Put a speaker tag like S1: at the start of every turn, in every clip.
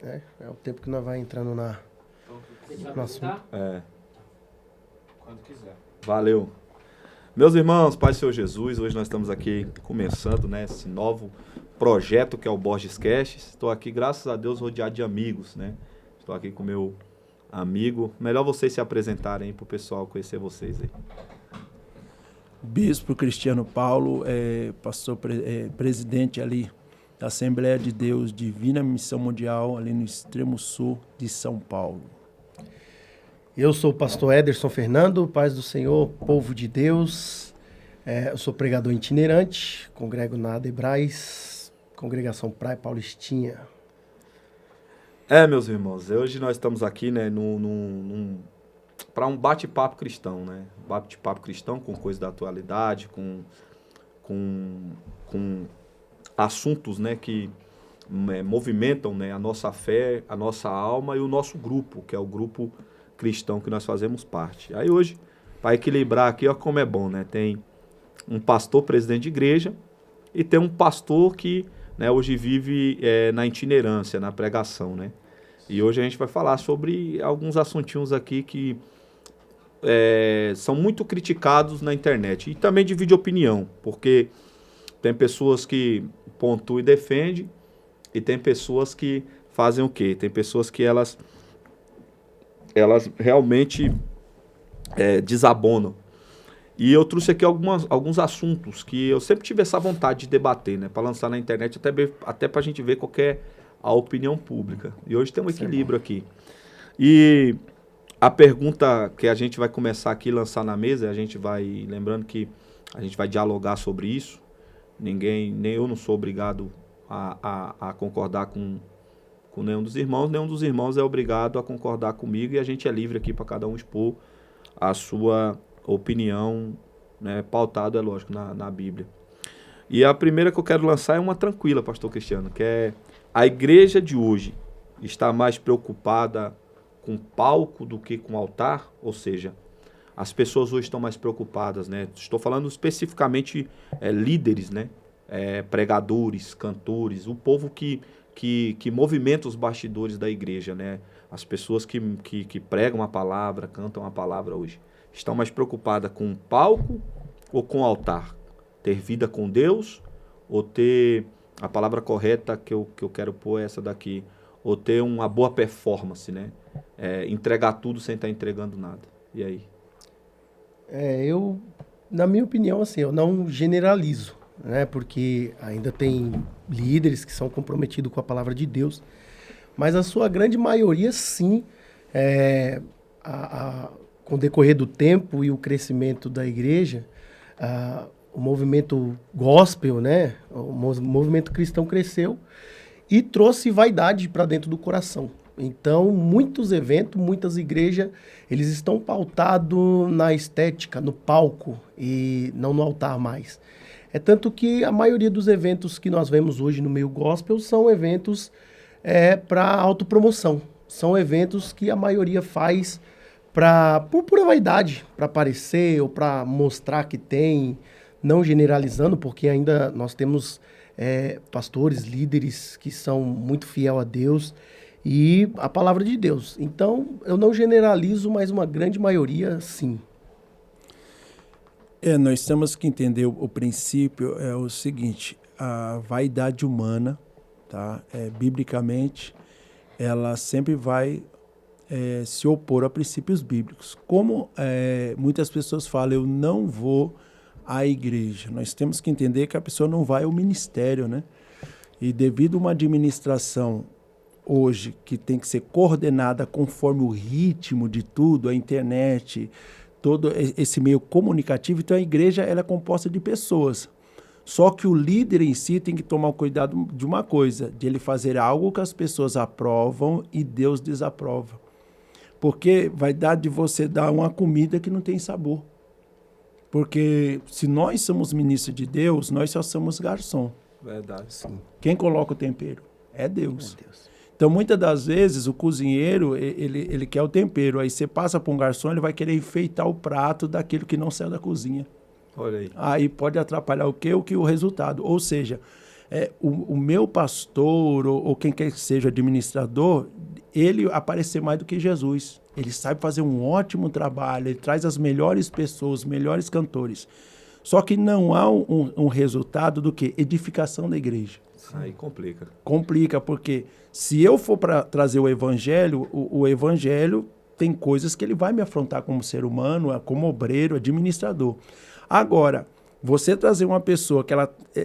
S1: É o tempo que nós vai entrando no assunto.
S2: Quando quiser.
S3: Valeu. Meus irmãos, Pai do Senhor Jesus, hoje nós estamos aqui começando, né, esse novo projeto que é o Borges Cast. Estou aqui, graças a Deus, rodeado de amigos, né? Estou aqui com meu amigo. Melhor vocês se apresentarem aí para o pessoal conhecer vocês aí.
S4: Bispo Cristiano Paulo, pastor presidente ali da Assembleia de Deus Divina Missão Mundial, ali no extremo sul de São Paulo.
S1: Eu sou o pastor Ederson Fernando, paz do Senhor, povo de Deus. Eu sou pregador itinerante, congrego na Adebrais, congregação Praia Paulistinha.
S3: Meus irmãos, hoje nós estamos aqui, né, para um bate-papo cristão, né? Bate-papo cristão com coisas da atualidade, com assuntos, né, que movimentam, né, a nossa fé, a nossa alma e o nosso grupo, que é o grupo cristão que nós fazemos parte. Aí hoje, para equilibrar aqui, ó como é bom, né? Tem um pastor presidente de igreja e tem um pastor que, né, hoje vive na itinerância, na pregação, né? E hoje a gente vai falar sobre alguns assuntinhos aqui que são muito criticados na internet. E também divide opinião, porque tem pessoas que pontuam e defendem e tem pessoas que fazem o quê? Tem pessoas que elas realmente desabonam. E eu trouxe aqui alguns assuntos que eu sempre tive essa vontade de debater, né? Para lançar na internet, até para a gente ver qual que é a opinião pública. E hoje tem um equilíbrio aqui. E a pergunta que a gente vai começar aqui, lançar na mesa, a gente vai, lembrando que a gente vai dialogar sobre isso. Nem eu não sou obrigado a concordar com nenhum dos irmãos é obrigado a concordar comigo e a gente é livre aqui para cada um expor a sua opinião, né, pautado, é lógico, na Bíblia. E a primeira que eu quero lançar é uma tranquila, pastor Cristiano, que é: a igreja de hoje está mais preocupada com palco do que com altar? Ou seja, as pessoas hoje estão mais preocupadas, né? Estou falando especificamente líderes, né? Pregadores, cantores, o povo que movimenta os bastidores da igreja, né? As pessoas que pregam a palavra, cantam a palavra hoje, estão mais preocupadas com palco ou com altar? Ter vida com Deus ou ter a palavra correta que eu quero pôr é essa daqui, ou ter uma boa performance, né? Entregar tudo sem estar entregando nada. E aí?
S1: Na minha opinião, assim, eu não generalizo, né? Porque ainda tem líderes que são comprometidos com a palavra de Deus, mas a sua grande maioria, sim, com o decorrer do tempo e o crescimento da igreja, o movimento gospel, né? O movimento cristão cresceu e trouxe vaidade para dentro do coração. Então, muitos eventos, muitas igrejas, eles estão pautados na estética, no palco e não no altar mais. É tanto que a maioria dos eventos que nós vemos hoje no meio gospel são eventos para autopromoção. São eventos que a maioria faz por pura vaidade, para aparecer ou para mostrar que tem, não generalizando, porque ainda nós temos pastores, líderes que são muito fiel a Deus e a palavra de Deus. Então, eu não generalizo, mas uma grande maioria, sim.
S4: Nós temos que entender o princípio, é o seguinte: a vaidade humana, tá? Biblicamente, ela sempre vai se opor a princípios bíblicos. Como muitas pessoas falam, eu não vou à igreja. Nós temos que entender que a pessoa não vai ao ministério, né? E devido a uma administração hoje que tem que ser coordenada conforme o ritmo de tudo, a internet, todo esse meio comunicativo, então a igreja ela é composta de pessoas. Só que o líder em si tem que tomar o cuidado de uma coisa, de ele fazer algo que as pessoas aprovam e Deus desaprova. Porque vai dar de você dar uma comida que não tem sabor. Porque se nós somos ministros de Deus, nós só somos garçom.
S3: Verdade. Sim.
S4: Quem coloca o tempero? É Deus.
S1: É Deus.
S4: Então, muitas das vezes, o cozinheiro, ele quer o tempero. Aí você passa para um garçom, ele vai querer enfeitar o prato daquilo que não saiu da cozinha.
S3: Olha aí.
S4: Aí pode atrapalhar o quê? O resultado. Ou seja, o meu pastor ou quem quer que seja administrador, ele aparecer mais do que Jesus. Ele sabe fazer um ótimo trabalho, ele traz as melhores pessoas, os melhores cantores. Só que não há um resultado do que? Edificação da igreja.
S3: Aí complica.
S4: Complica, porque se eu for para trazer o evangelho, o evangelho tem coisas que ele vai me afrontar como ser humano, como obreiro, administrador. Agora, você trazer uma pessoa que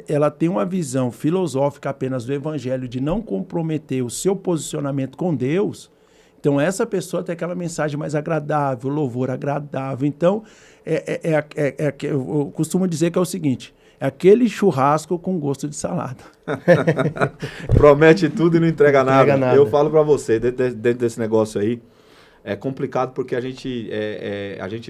S4: ela tem uma visão filosófica apenas do evangelho, de não comprometer o seu posicionamento com Deus, então essa pessoa tem aquela mensagem mais agradável, louvor agradável. Então, eu costumo dizer que é o seguinte, é aquele churrasco com gosto de salada.
S3: Promete tudo e não entrega nada.
S1: Entrega nada.
S3: Eu falo pra você, dentro desse negócio aí, é complicado porque a gente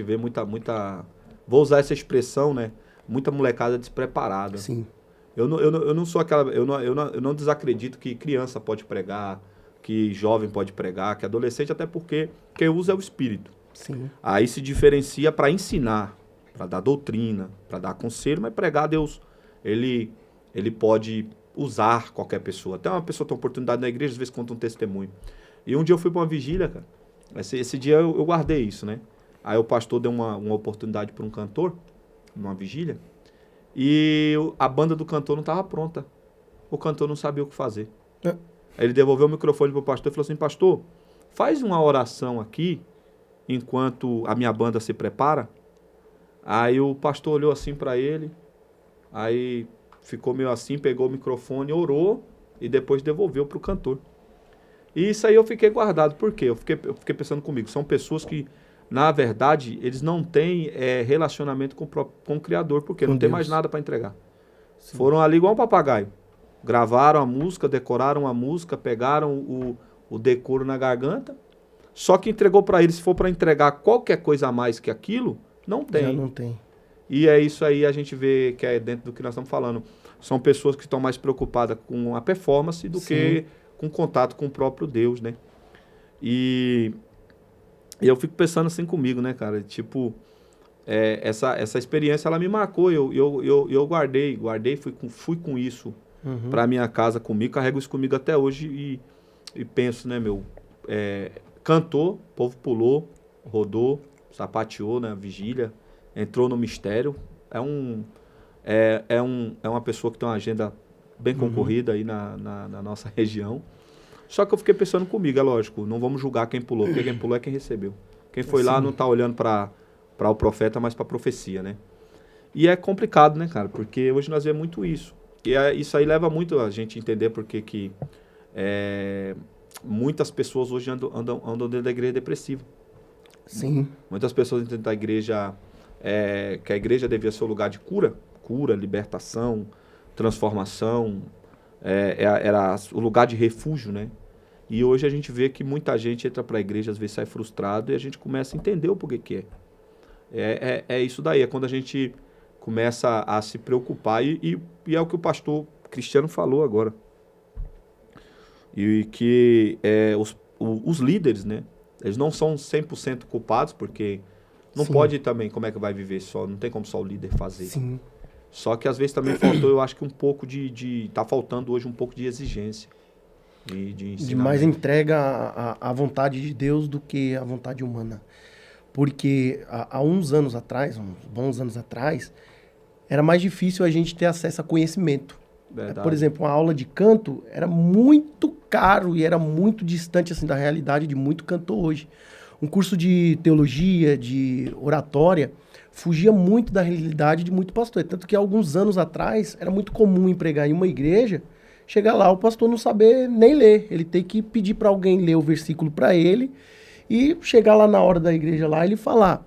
S3: vê muita... Vou usar essa expressão, né? Muita molecada despreparada.
S1: Sim.
S3: Eu não sou aquela... Eu não desacredito que criança pode pregar, que jovem pode pregar, que adolescente, até porque quem usa é o espírito.
S1: Sim.
S3: Aí se diferencia para ensinar, para dar doutrina, para dar conselho, mas pregar Deus, ele pode usar qualquer pessoa. Até uma pessoa tem oportunidade na igreja, às vezes conta um testemunho. E um dia eu fui para uma vigília, cara. Esse dia eu guardei isso, né? Aí o pastor deu uma oportunidade para um cantor, numa vigília, e a banda do cantor não estava pronta. O cantor não sabia o que fazer. Aí ele devolveu o microfone pro pastor e falou assim, pastor, faz uma oração aqui, enquanto a minha banda se prepara. Aí o pastor olhou assim para ele, aí ficou meio assim, pegou o microfone, orou e depois devolveu pro cantor. E isso aí eu fiquei guardado. Por quê? Eu fiquei pensando comigo, são pessoas que, na verdade, eles não têm relacionamento com o Criador, porque não tem mais nada para entregar. Sim. Foram ali igual um papagaio. Gravaram a música, decoraram a música, pegaram o decoro na garganta, só que entregou para eles, se for para entregar qualquer coisa a mais que aquilo, não tem.
S1: Já não tem.
S3: E é isso aí, a gente vê que é dentro do que nós estamos falando. São pessoas que estão mais preocupadas com a performance do que com contato com o próprio Deus, né? E eu fico pensando assim comigo, né, cara? Tipo, essa experiência, ela me marcou, eu guardei, fui com isso para minha casa comigo, carrego isso comigo até hoje e penso, né, cantou, o povo pulou, rodou, sapateou na vigília, entrou no mistério, é uma pessoa que tem uma agenda bem concorrida aí na nossa região. Só que eu fiquei pensando comigo, é lógico, não vamos julgar quem pulou, porque quem pulou é quem recebeu. Quem foi lá não está olhando para o profeta, mas para a profecia, né? E é complicado, né, cara? Porque hoje nós vemos muito isso. E isso aí leva muito a gente a entender porque que muitas pessoas hoje andam dentro da igreja depressiva.
S1: Sim.
S3: Muitas pessoas dentro da igreja, que a igreja devia ser o lugar de cura, libertação, transformação, era o lugar de refúgio, né? E hoje a gente vê que muita gente entra para a igreja, às vezes sai frustrado, e a gente começa a entender o porquê que é. É isso daí, é quando a gente começa a se preocupar, e é o que o pastor Cristiano falou agora. E que os líderes, né? Eles não são 100% culpados, porque não pode também, como é que vai viver só? Não tem como só o líder fazer.
S1: Sim.
S3: Só que às vezes também faltou, eu acho que um pouco tá faltando hoje um pouco de exigência. De
S1: mais entrega à vontade de Deus do que à vontade humana. Porque há uns anos atrás, uns bons anos atrás, era mais difícil a gente ter acesso a conhecimento.
S3: Verdade.
S1: Por exemplo, uma aula de canto era muito caro e era muito distante assim, da realidade de muito cantor hoje. Um curso de teologia, de oratória, fugia muito da realidade de muito pastor. Tanto que há alguns anos atrás era muito comum pregar em uma igreja, chegar lá o pastor não saber nem ler. Ele tem que pedir para alguém ler o versículo para ele e chegar lá na hora da igreja lá e ele falar.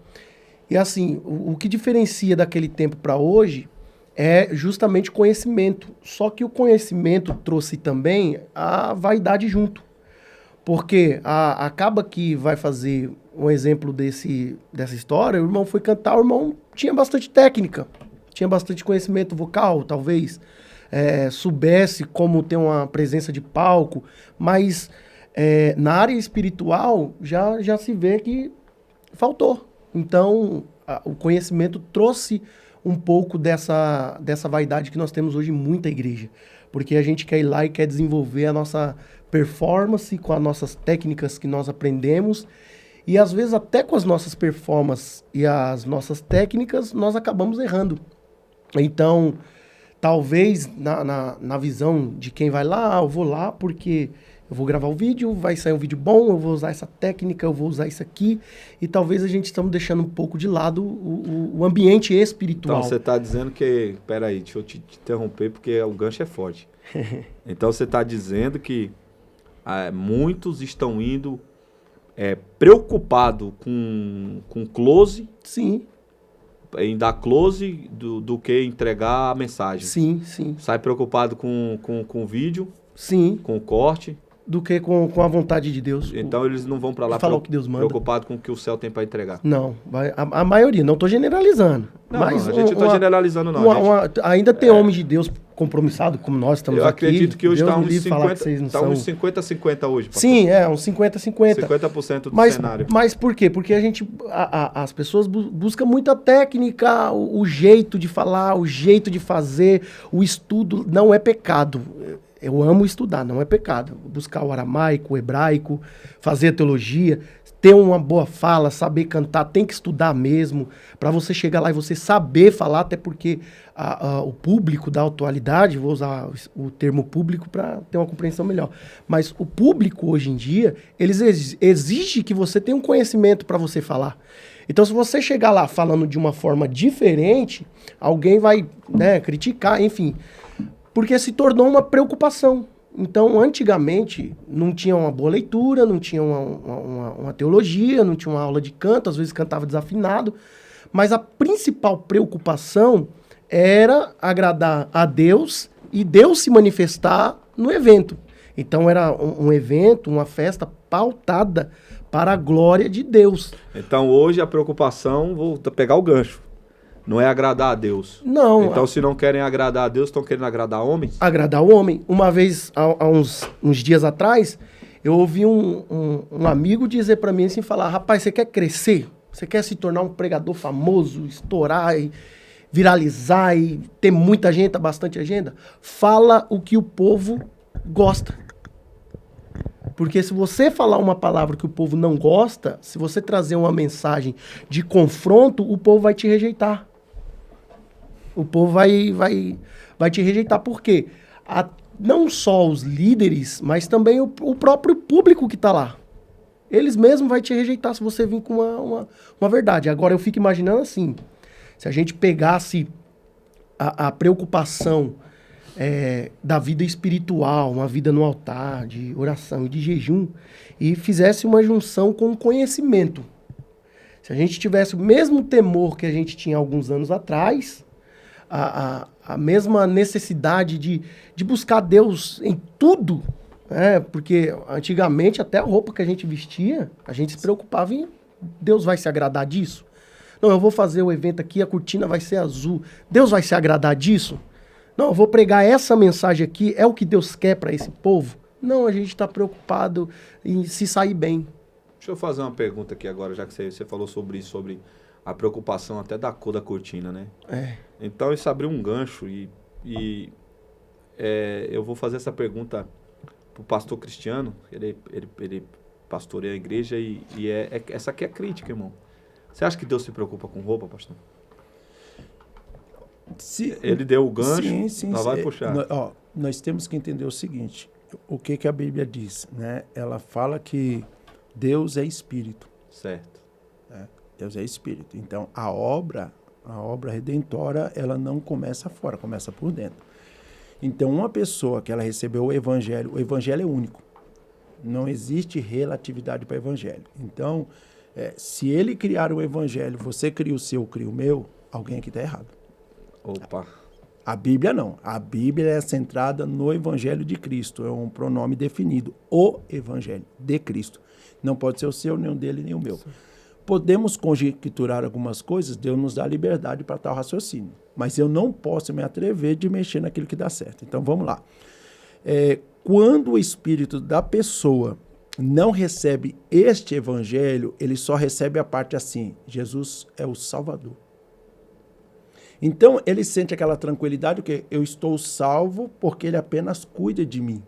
S1: E assim, o que diferencia daquele tempo para hoje é justamente conhecimento. Só que o conhecimento trouxe também a vaidade junto. Porque acaba que vai fazer um exemplo dessa história, o irmão foi cantar, o irmão tinha bastante técnica, tinha bastante conhecimento vocal, talvez, soubesse como ter uma presença de palco, mas na área espiritual já se vê que faltou. Então, o conhecimento trouxe um pouco dessa vaidade que nós temos hoje em muita igreja. porque a gente quer ir lá e quer desenvolver a nossa performance com as nossas técnicas que nós aprendemos. E às vezes até com as nossas performances e as nossas técnicas, nós acabamos errando. Então, talvez na visão de quem vai lá, eu vou lá porque eu vou gravar o vídeo, vai sair um vídeo bom, eu vou usar essa técnica, eu vou usar isso aqui. E talvez a gente estamos deixando um pouco de lado o ambiente espiritual.
S3: Então você está dizendo que... Peraí, deixa eu te interromper porque o gancho é forte. Então você está dizendo que muitos estão indo preocupados com close.
S1: Sim.
S3: Em dar close do que entregar a mensagem.
S1: Sim, sim.
S3: Sai preocupado com o vídeo.
S1: Sim.
S3: Com o corte.
S1: Do que com a vontade de Deus.
S3: Então eles não vão para lá
S1: falar o que Deus manda.
S3: Preocupado com o que o céu tem para entregar.
S1: Não, a maioria, não estou generalizando.
S3: Não, a gente não está generalizando não.
S1: Ainda tem homens de Deus compromissado, como nós estamos aqui.
S3: Eu acredito que hoje está uns
S1: 50-50
S3: hoje. Pastor.
S1: Sim, uns 50-50.
S3: 50% do cenário.
S1: Mas por quê? Porque as pessoas buscam muita técnica, o jeito de falar, o jeito de fazer, o estudo não é pecado. Eu amo estudar, não é pecado. Buscar o aramaico, o hebraico, fazer a teologia, ter uma boa fala, saber cantar, tem que estudar mesmo, para você chegar lá e você saber falar, até porque o público da atualidade, vou usar o termo público para ter uma compreensão melhor, mas o público hoje em dia, eles exigem que você tenha um conhecimento para você falar. Então, se você chegar lá falando de uma forma diferente, alguém vai, criticar, enfim... Porque se tornou uma preocupação. Então, antigamente, não tinha uma boa leitura, não tinha uma teologia, não tinha uma aula de canto, às vezes cantava desafinado, mas a principal preocupação era agradar a Deus e Deus se manifestar no evento. Então, era um evento, uma festa pautada para a glória de Deus.
S3: Então, hoje a preocupação, vou pegar o gancho, não é agradar a Deus.
S1: Não.
S3: Então, se não querem agradar a Deus, estão querendo agradar homens?
S1: Agradar o homem. Uma vez, há uns dias atrás, eu ouvi um amigo dizer para mim assim, falar, rapaz, você quer crescer? Você quer se tornar um pregador famoso, estourar e viralizar e ter muita gente, bastante agenda? Fala o que o povo gosta. Porque se você falar uma palavra que o povo não gosta, se você trazer uma mensagem de confronto, o povo vai te rejeitar. O povo vai te rejeitar. Por quê? Não só os líderes, mas também o próprio público que está lá. Eles mesmos vão te rejeitar se você vir com uma verdade. Agora, eu fico imaginando assim, se a gente pegasse a preocupação da vida espiritual, uma vida no altar, de oração e de jejum, e fizesse uma junção com o conhecimento. Se a gente tivesse o mesmo temor que a gente tinha alguns anos atrás, a mesma necessidade de buscar Deus em tudo, porque antigamente até a roupa que a gente vestia, a gente se preocupava em Deus vai se agradar disso? Não, eu vou fazer o evento aqui, a cortina vai ser azul. Deus vai se agradar disso? Não, eu vou pregar essa mensagem aqui, é o que Deus quer para esse povo? Não, a gente está preocupado em se sair bem.
S3: Deixa eu fazer uma pergunta aqui agora, já que você falou sobre isso, sobre a preocupação até da cor da cortina, né? Então, isso abriu um gancho e eu vou fazer essa pergunta para o pastor Cristiano, ele pastoreia a igreja e essa aqui é crítica, irmão. Você acha que Deus se preocupa com roupa, pastor? Ele deu o gancho,
S4: sim,
S3: vai puxar.
S4: Nós temos que entender o seguinte, o que a Bíblia diz, né? Ela fala que Deus é espírito.
S3: Certo.
S4: Deus é espírito. Então, a obra redentora, ela não começa fora, começa por dentro. Então, uma pessoa que ela recebeu o evangelho é único. Não existe relatividade para o evangelho. Então, se ele criar o evangelho, você cria o seu, eu crio o meu, alguém aqui está errado.
S3: Opa.
S4: A Bíblia não. A Bíblia é centrada no evangelho de Cristo. É um pronome definido. O evangelho de Cristo. Não pode ser o seu, nem o dele, nem o meu. Sim. Podemos conjecturar algumas coisas, Deus nos dá liberdade para tal raciocínio. Mas eu não posso me atrever de mexer naquilo que dá certo. Então, vamos lá. Quando o espírito da pessoa não recebe este evangelho, ele só recebe a parte assim, Jesus é o Salvador. Então, ele sente aquela tranquilidade que eu estou salvo porque ele apenas cuida de mim.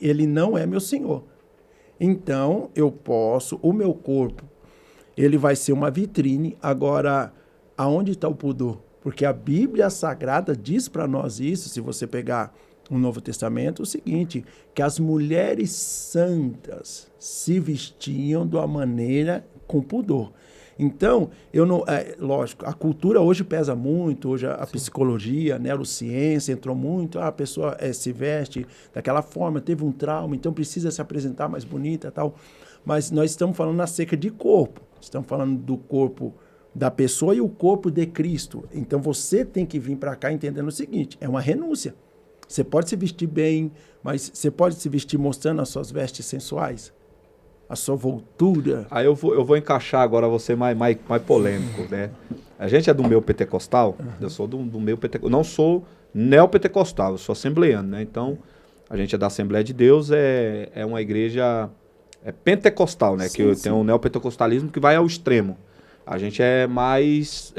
S4: Ele não é meu Senhor. Então, o meu corpo, ele vai ser uma vitrine. Agora, aonde está o pudor? Porque a Bíblia Sagrada diz para nós isso, se você pegar o Novo Testamento, o seguinte, que as mulheres santas se vestiam de uma maneira com pudor. Então, lógico, a cultura hoje pesa muito, hoje a psicologia, a neurociência entrou muito, a pessoa se veste daquela forma, teve um trauma, então precisa se apresentar mais bonita e tal. Mas nós estamos falando acerca de corpo, estamos falando do corpo da pessoa e o corpo de Cristo. Então, você tem que vir para cá entendendo o seguinte, é uma renúncia. Você pode se vestir bem, mas você pode se vestir mostrando as suas vestes sensuais? A sua voltura.
S3: Aí eu vou encaixar agora você mais polêmico, né? A gente é do meio pentecostal, eu sou do meio pentecostal, não sou neopentecostal, eu sou assembleano, né? Então, a gente é da Assembleia de Deus, é uma igreja pentecostal, né?
S4: Sim,
S3: tem um neopentecostalismo que vai ao extremo. A gente é mais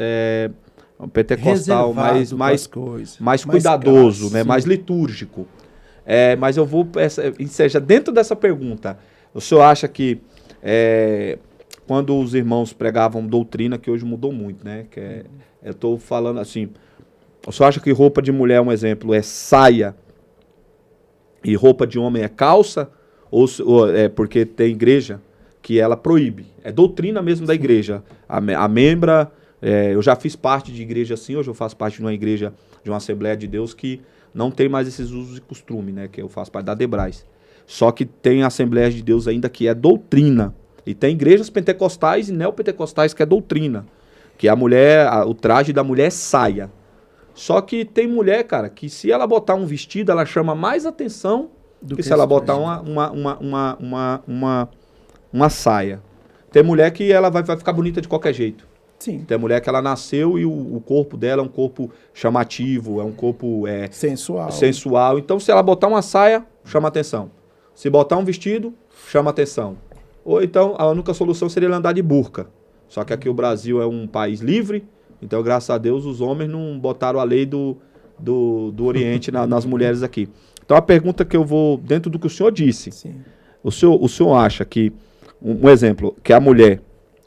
S3: um pentecostal, mais cuidadoso, né? Mais litúrgico. Mas eu vou, seja, dentro dessa pergunta, o senhor acha que quando os irmãos pregavam doutrina, que hoje mudou muito, né? Eu estou falando assim, o senhor acha que roupa de mulher, um exemplo, é saia e roupa de homem é calça? Ou porque tem igreja que ela proíbe? É doutrina mesmo da igreja. A membra, eu já fiz parte de igreja assim, hoje eu faço parte de uma igreja, de uma Assembleia de Deus que não tem mais esses usos e costumes, né? Que eu faço parte da Debrais. Só que tem Assembleias de Deus ainda que é doutrina. E tem igrejas pentecostais e neopentecostais que é doutrina. Que a mulher, o traje da mulher é saia. Só que tem mulher, cara, que se ela botar um vestido, ela chama mais atenção do que se ela botar uma saia. Tem mulher que ela vai ficar bonita de qualquer jeito.
S4: Sim.
S3: Tem mulher que ela nasceu e o corpo dela é um corpo chamativo, é um corpo sensual. Então, se ela botar uma saia, chama atenção. Se botar um vestido, chama atenção. Ou então, a única solução seria ela andar de burca. Só que aqui o Brasil é um país livre, então, graças a Deus, os homens não botaram a lei do Oriente nas mulheres aqui. Então, a pergunta que eu vou, dentro do que o senhor disse,
S4: Sim.
S3: o senhor acha que, um exemplo, que a mulher,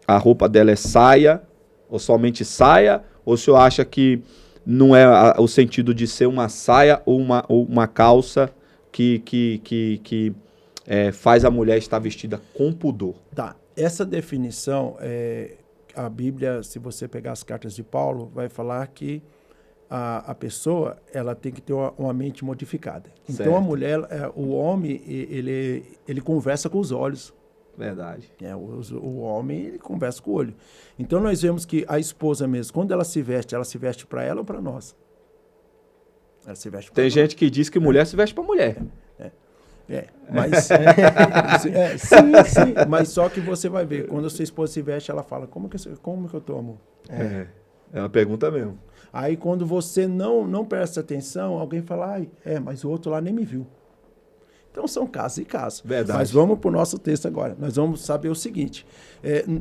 S3: a roupa dela é saia, ou somente saia, ou o senhor acha que não é o sentido de ser uma saia ou uma calça que faz a mulher estar vestida com pudor?
S4: Tá. Essa definição, a Bíblia, se você pegar as cartas de Paulo, vai falar que a pessoa ela tem que ter uma mente modificada. Então,
S3: certo.
S4: A mulher, o homem, ele conversa com os olhos.
S3: Verdade.
S4: O homem, ele conversa com o olho. Então, nós vemos que a esposa mesmo, quando ela se veste para ela ou para nós? Ela se veste para
S3: Tem
S4: nós.
S3: gente que diz que mulher se veste para mulher.
S4: Mas sim. Mas só que você vai ver, quando a sua esposa se veste, ela fala, como que eu tô, amor?
S3: É uma pergunta mesmo.
S4: Aí quando você não presta atenção, alguém fala, mas o outro lá nem me viu. Então são casos e casos.
S3: Verdade.
S4: Mas vamos para o nosso texto agora. Nós vamos saber o seguinte,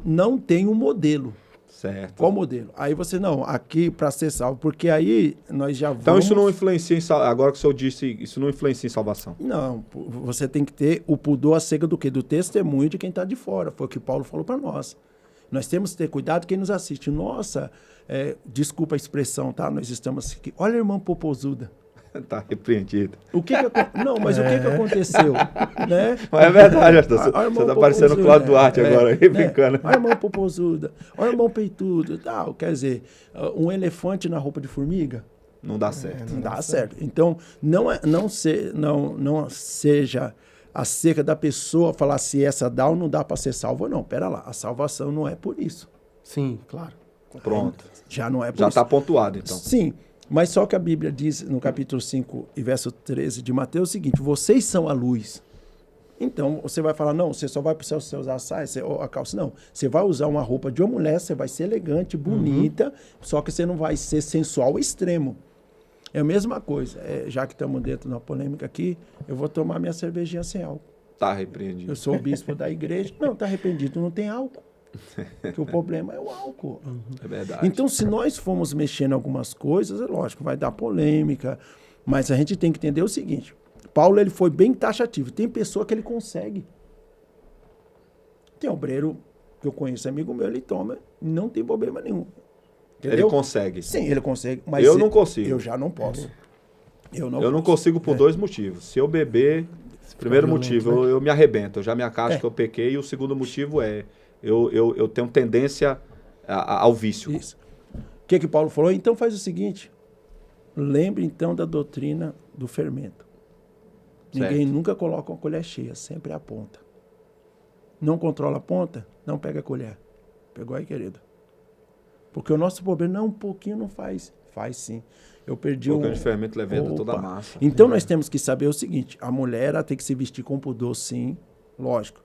S4: não tem um modelo.
S3: Certo.
S4: Qual modelo? Aí você, aqui para ser salvo, porque aí nós já vamos...
S3: Então isso não influencia, agora que o senhor disse, isso não influencia em salvação?
S4: Não, você tem que ter o pudor acerca do quê? Do testemunho de quem está de fora. Foi o que Paulo falou para nós. Nós temos que ter cuidado quem nos assiste. Nossa, desculpa a expressão, tá? Nós estamos aqui. Olha a irmã popozuda.
S3: Tá repreendido.
S4: Não, mas o que aconteceu? Né?
S3: Mas é verdade, você tá parecendo o Cláudio Duarte agora, aí, brincando.
S4: Olha a irmã popozuda, olha a irmã peituda, tal. Quer dizer, um elefante na roupa de formiga?
S3: Não dá certo.
S4: Não dá certo. Então, não seja acerca da pessoa falar se essa dá ou não dá para ser salvo ou não. Pera lá, a salvação não é por isso.
S1: Sim, claro.
S3: Pronto.
S4: Já não é por
S3: Já
S4: isso.
S3: está pontuado, então.
S4: Sim, mas só que a Bíblia diz no capítulo 5 e verso 13 de Mateus o seguinte, vocês são a luz. Então, você vai falar, não, você só vai para o céu se você usar a saia, a calça. Não, você vai usar uma roupa de uma mulher, você vai ser elegante, bonita, só que você não vai ser sensual ao extremo. É a mesma coisa. Já que estamos dentro de uma polêmica aqui, eu vou tomar minha cervejinha sem álcool.
S3: Tá repreendido.
S4: Eu sou o bispo da igreja. Não, tá arrependido, não tem álcool. Que o problema é o álcool.
S3: É verdade.
S4: Então, se nós formos mexendo em algumas coisas, é lógico, vai dar polêmica, mas a gente tem que entender o seguinte, Paulo ele foi bem taxativo, tem pessoa que ele consegue. Tem obreiro que eu conheço, amigo meu, ele toma, não tem problema nenhum. Entendeu?
S3: Ele consegue.
S4: Sim, ele consegue, mas
S3: Eu não consigo.
S4: Eu já não posso. Eu
S3: não consigo por dois motivos. Se eu beber, primeiro
S1: violento,
S3: motivo,
S1: né?
S3: eu me arrebento, eu já me acaso que eu pequei, e o segundo motivo é, eu tenho tendência ao vício.
S4: Isso. O que Paulo falou? Então faz o seguinte, lembre então da doutrina do fermento. Ninguém
S3: Certo.
S4: nunca coloca uma colher cheia, sempre a ponta. Não controla a ponta, não pega a colher. Pegou aí, querido? Porque o nosso problema não, um pouquinho não faz. Faz sim. Eu perdi
S3: Um pouquinho de fermento levanta toda a massa.
S4: Então nós temos que saber o seguinte, a mulher ela tem que se vestir com pudor, sim, lógico.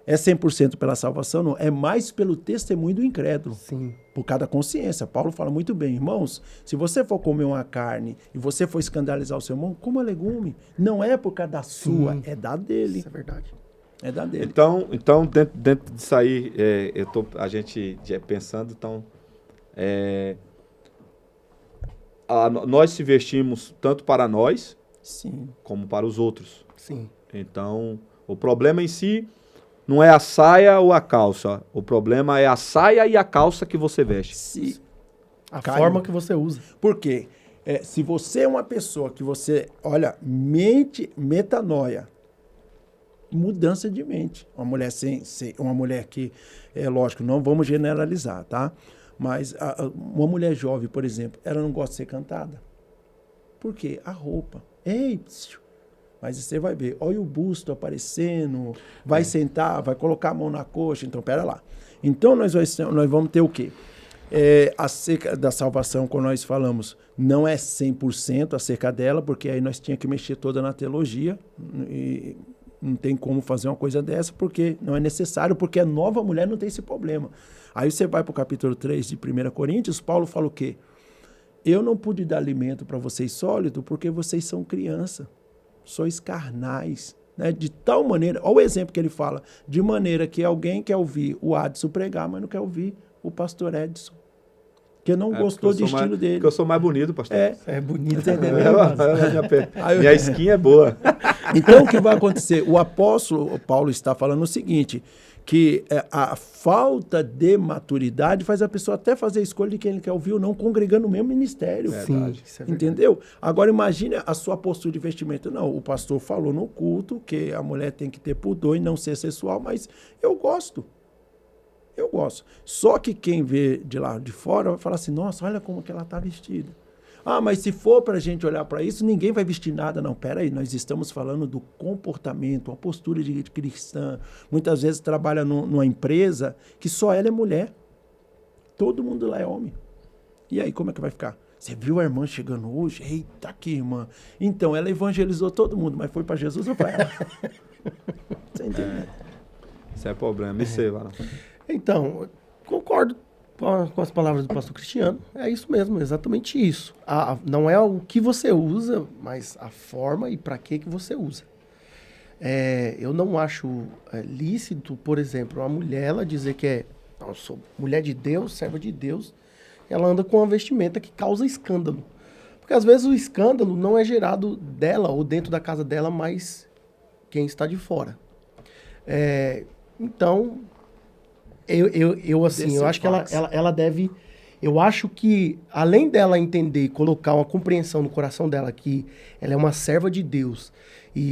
S4: É 100% pela salvação? Não. É mais pelo testemunho do incrédulo.
S1: Sim.
S4: Por causa da consciência. Paulo fala muito bem, irmãos, se você for comer uma carne e você for escandalizar o seu irmão, coma legume. Não é por causa da sua, é da dele.
S1: Isso é verdade.
S4: É da dele.
S3: Então dentro disso aí, a gente pensando, então, nós se vestimos tanto para nós,
S4: Sim.
S3: como para os outros.
S1: Sim.
S3: Então, o problema em si não é a saia ou a calça. O problema é a saia e a calça que você veste.
S4: Se,
S1: A
S4: Caio.
S1: forma que você usa.
S4: Por quê? Se você é uma pessoa que você, olha, metanoia, mudança de mente. Uma mulher uma mulher que, lógico, não vamos generalizar, tá? Mas uma mulher jovem, por exemplo, ela não gosta de ser cantada. Por quê? A roupa. Ei, psiu. Mas você vai ver, olha o busto aparecendo, vai sentar, vai colocar a mão na coxa, então pera lá. Então nós vamos ter o quê? Acerca da salvação, quando nós falamos, não é 100% acerca dela, porque aí nós tínhamos que mexer toda na teologia, e não tem como fazer uma coisa dessa, porque não é necessário, porque a nova mulher não tem esse problema. Aí você vai para o capítulo 3 de 1 Coríntios, Paulo fala o quê? Eu não pude dar alimento para vocês sólido, porque vocês são criança, sois carnais. Né? De tal maneira, olha o exemplo que ele fala, de maneira que alguém quer ouvir o Adson pregar, mas não quer ouvir o pastor Edson, que não gostou do estilo dele.
S3: Porque eu sou mais bonito, pastor.
S1: É bonito.
S4: Você entendeu?
S3: Minha skin é boa.
S4: Então, o que vai acontecer? O apóstolo Paulo está falando o seguinte, que a falta de maturidade faz a pessoa até fazer a escolha de quem ele quer ouvir ou não, congregando no mesmo ministério.
S1: Sim, isso é verdade.
S4: Entendeu? Agora, imagine a sua postura de vestimento. Não, o pastor falou no culto que a mulher tem que ter pudor e não ser sexual, mas eu gosto. Eu gosto. Só que quem vê de lá de fora vai falar assim, nossa, olha como que ela está vestida. Ah, mas se for para a gente olhar para isso, ninguém vai vestir nada. Não, peraí, nós estamos falando do comportamento, uma postura de cristã. Muitas vezes trabalha numa empresa que só ela é mulher. Todo mundo lá é homem. E aí, como é que vai ficar? Você viu a irmã chegando hoje? Eita, aqui, irmã. Então, ela evangelizou todo mundo, mas foi para Jesus ou para ela? Você entende?
S3: Isso é problema. E você, Varão?
S1: Então, concordo com as palavras do pastor Cristiano. É isso mesmo, exatamente isso. Não é o que você usa, mas a forma e para que você usa. Eu não acho lícito, por exemplo, uma mulher ela dizer que eu sou mulher de Deus, serva de Deus, ela anda com uma vestimenta que causa escândalo. Porque às vezes o escândalo não é gerado dela ou dentro da casa dela, mas quem está de fora. Então... Eu acho que ela deve... Eu acho que, além dela entender e colocar uma compreensão no coração dela que ela é uma serva de Deus,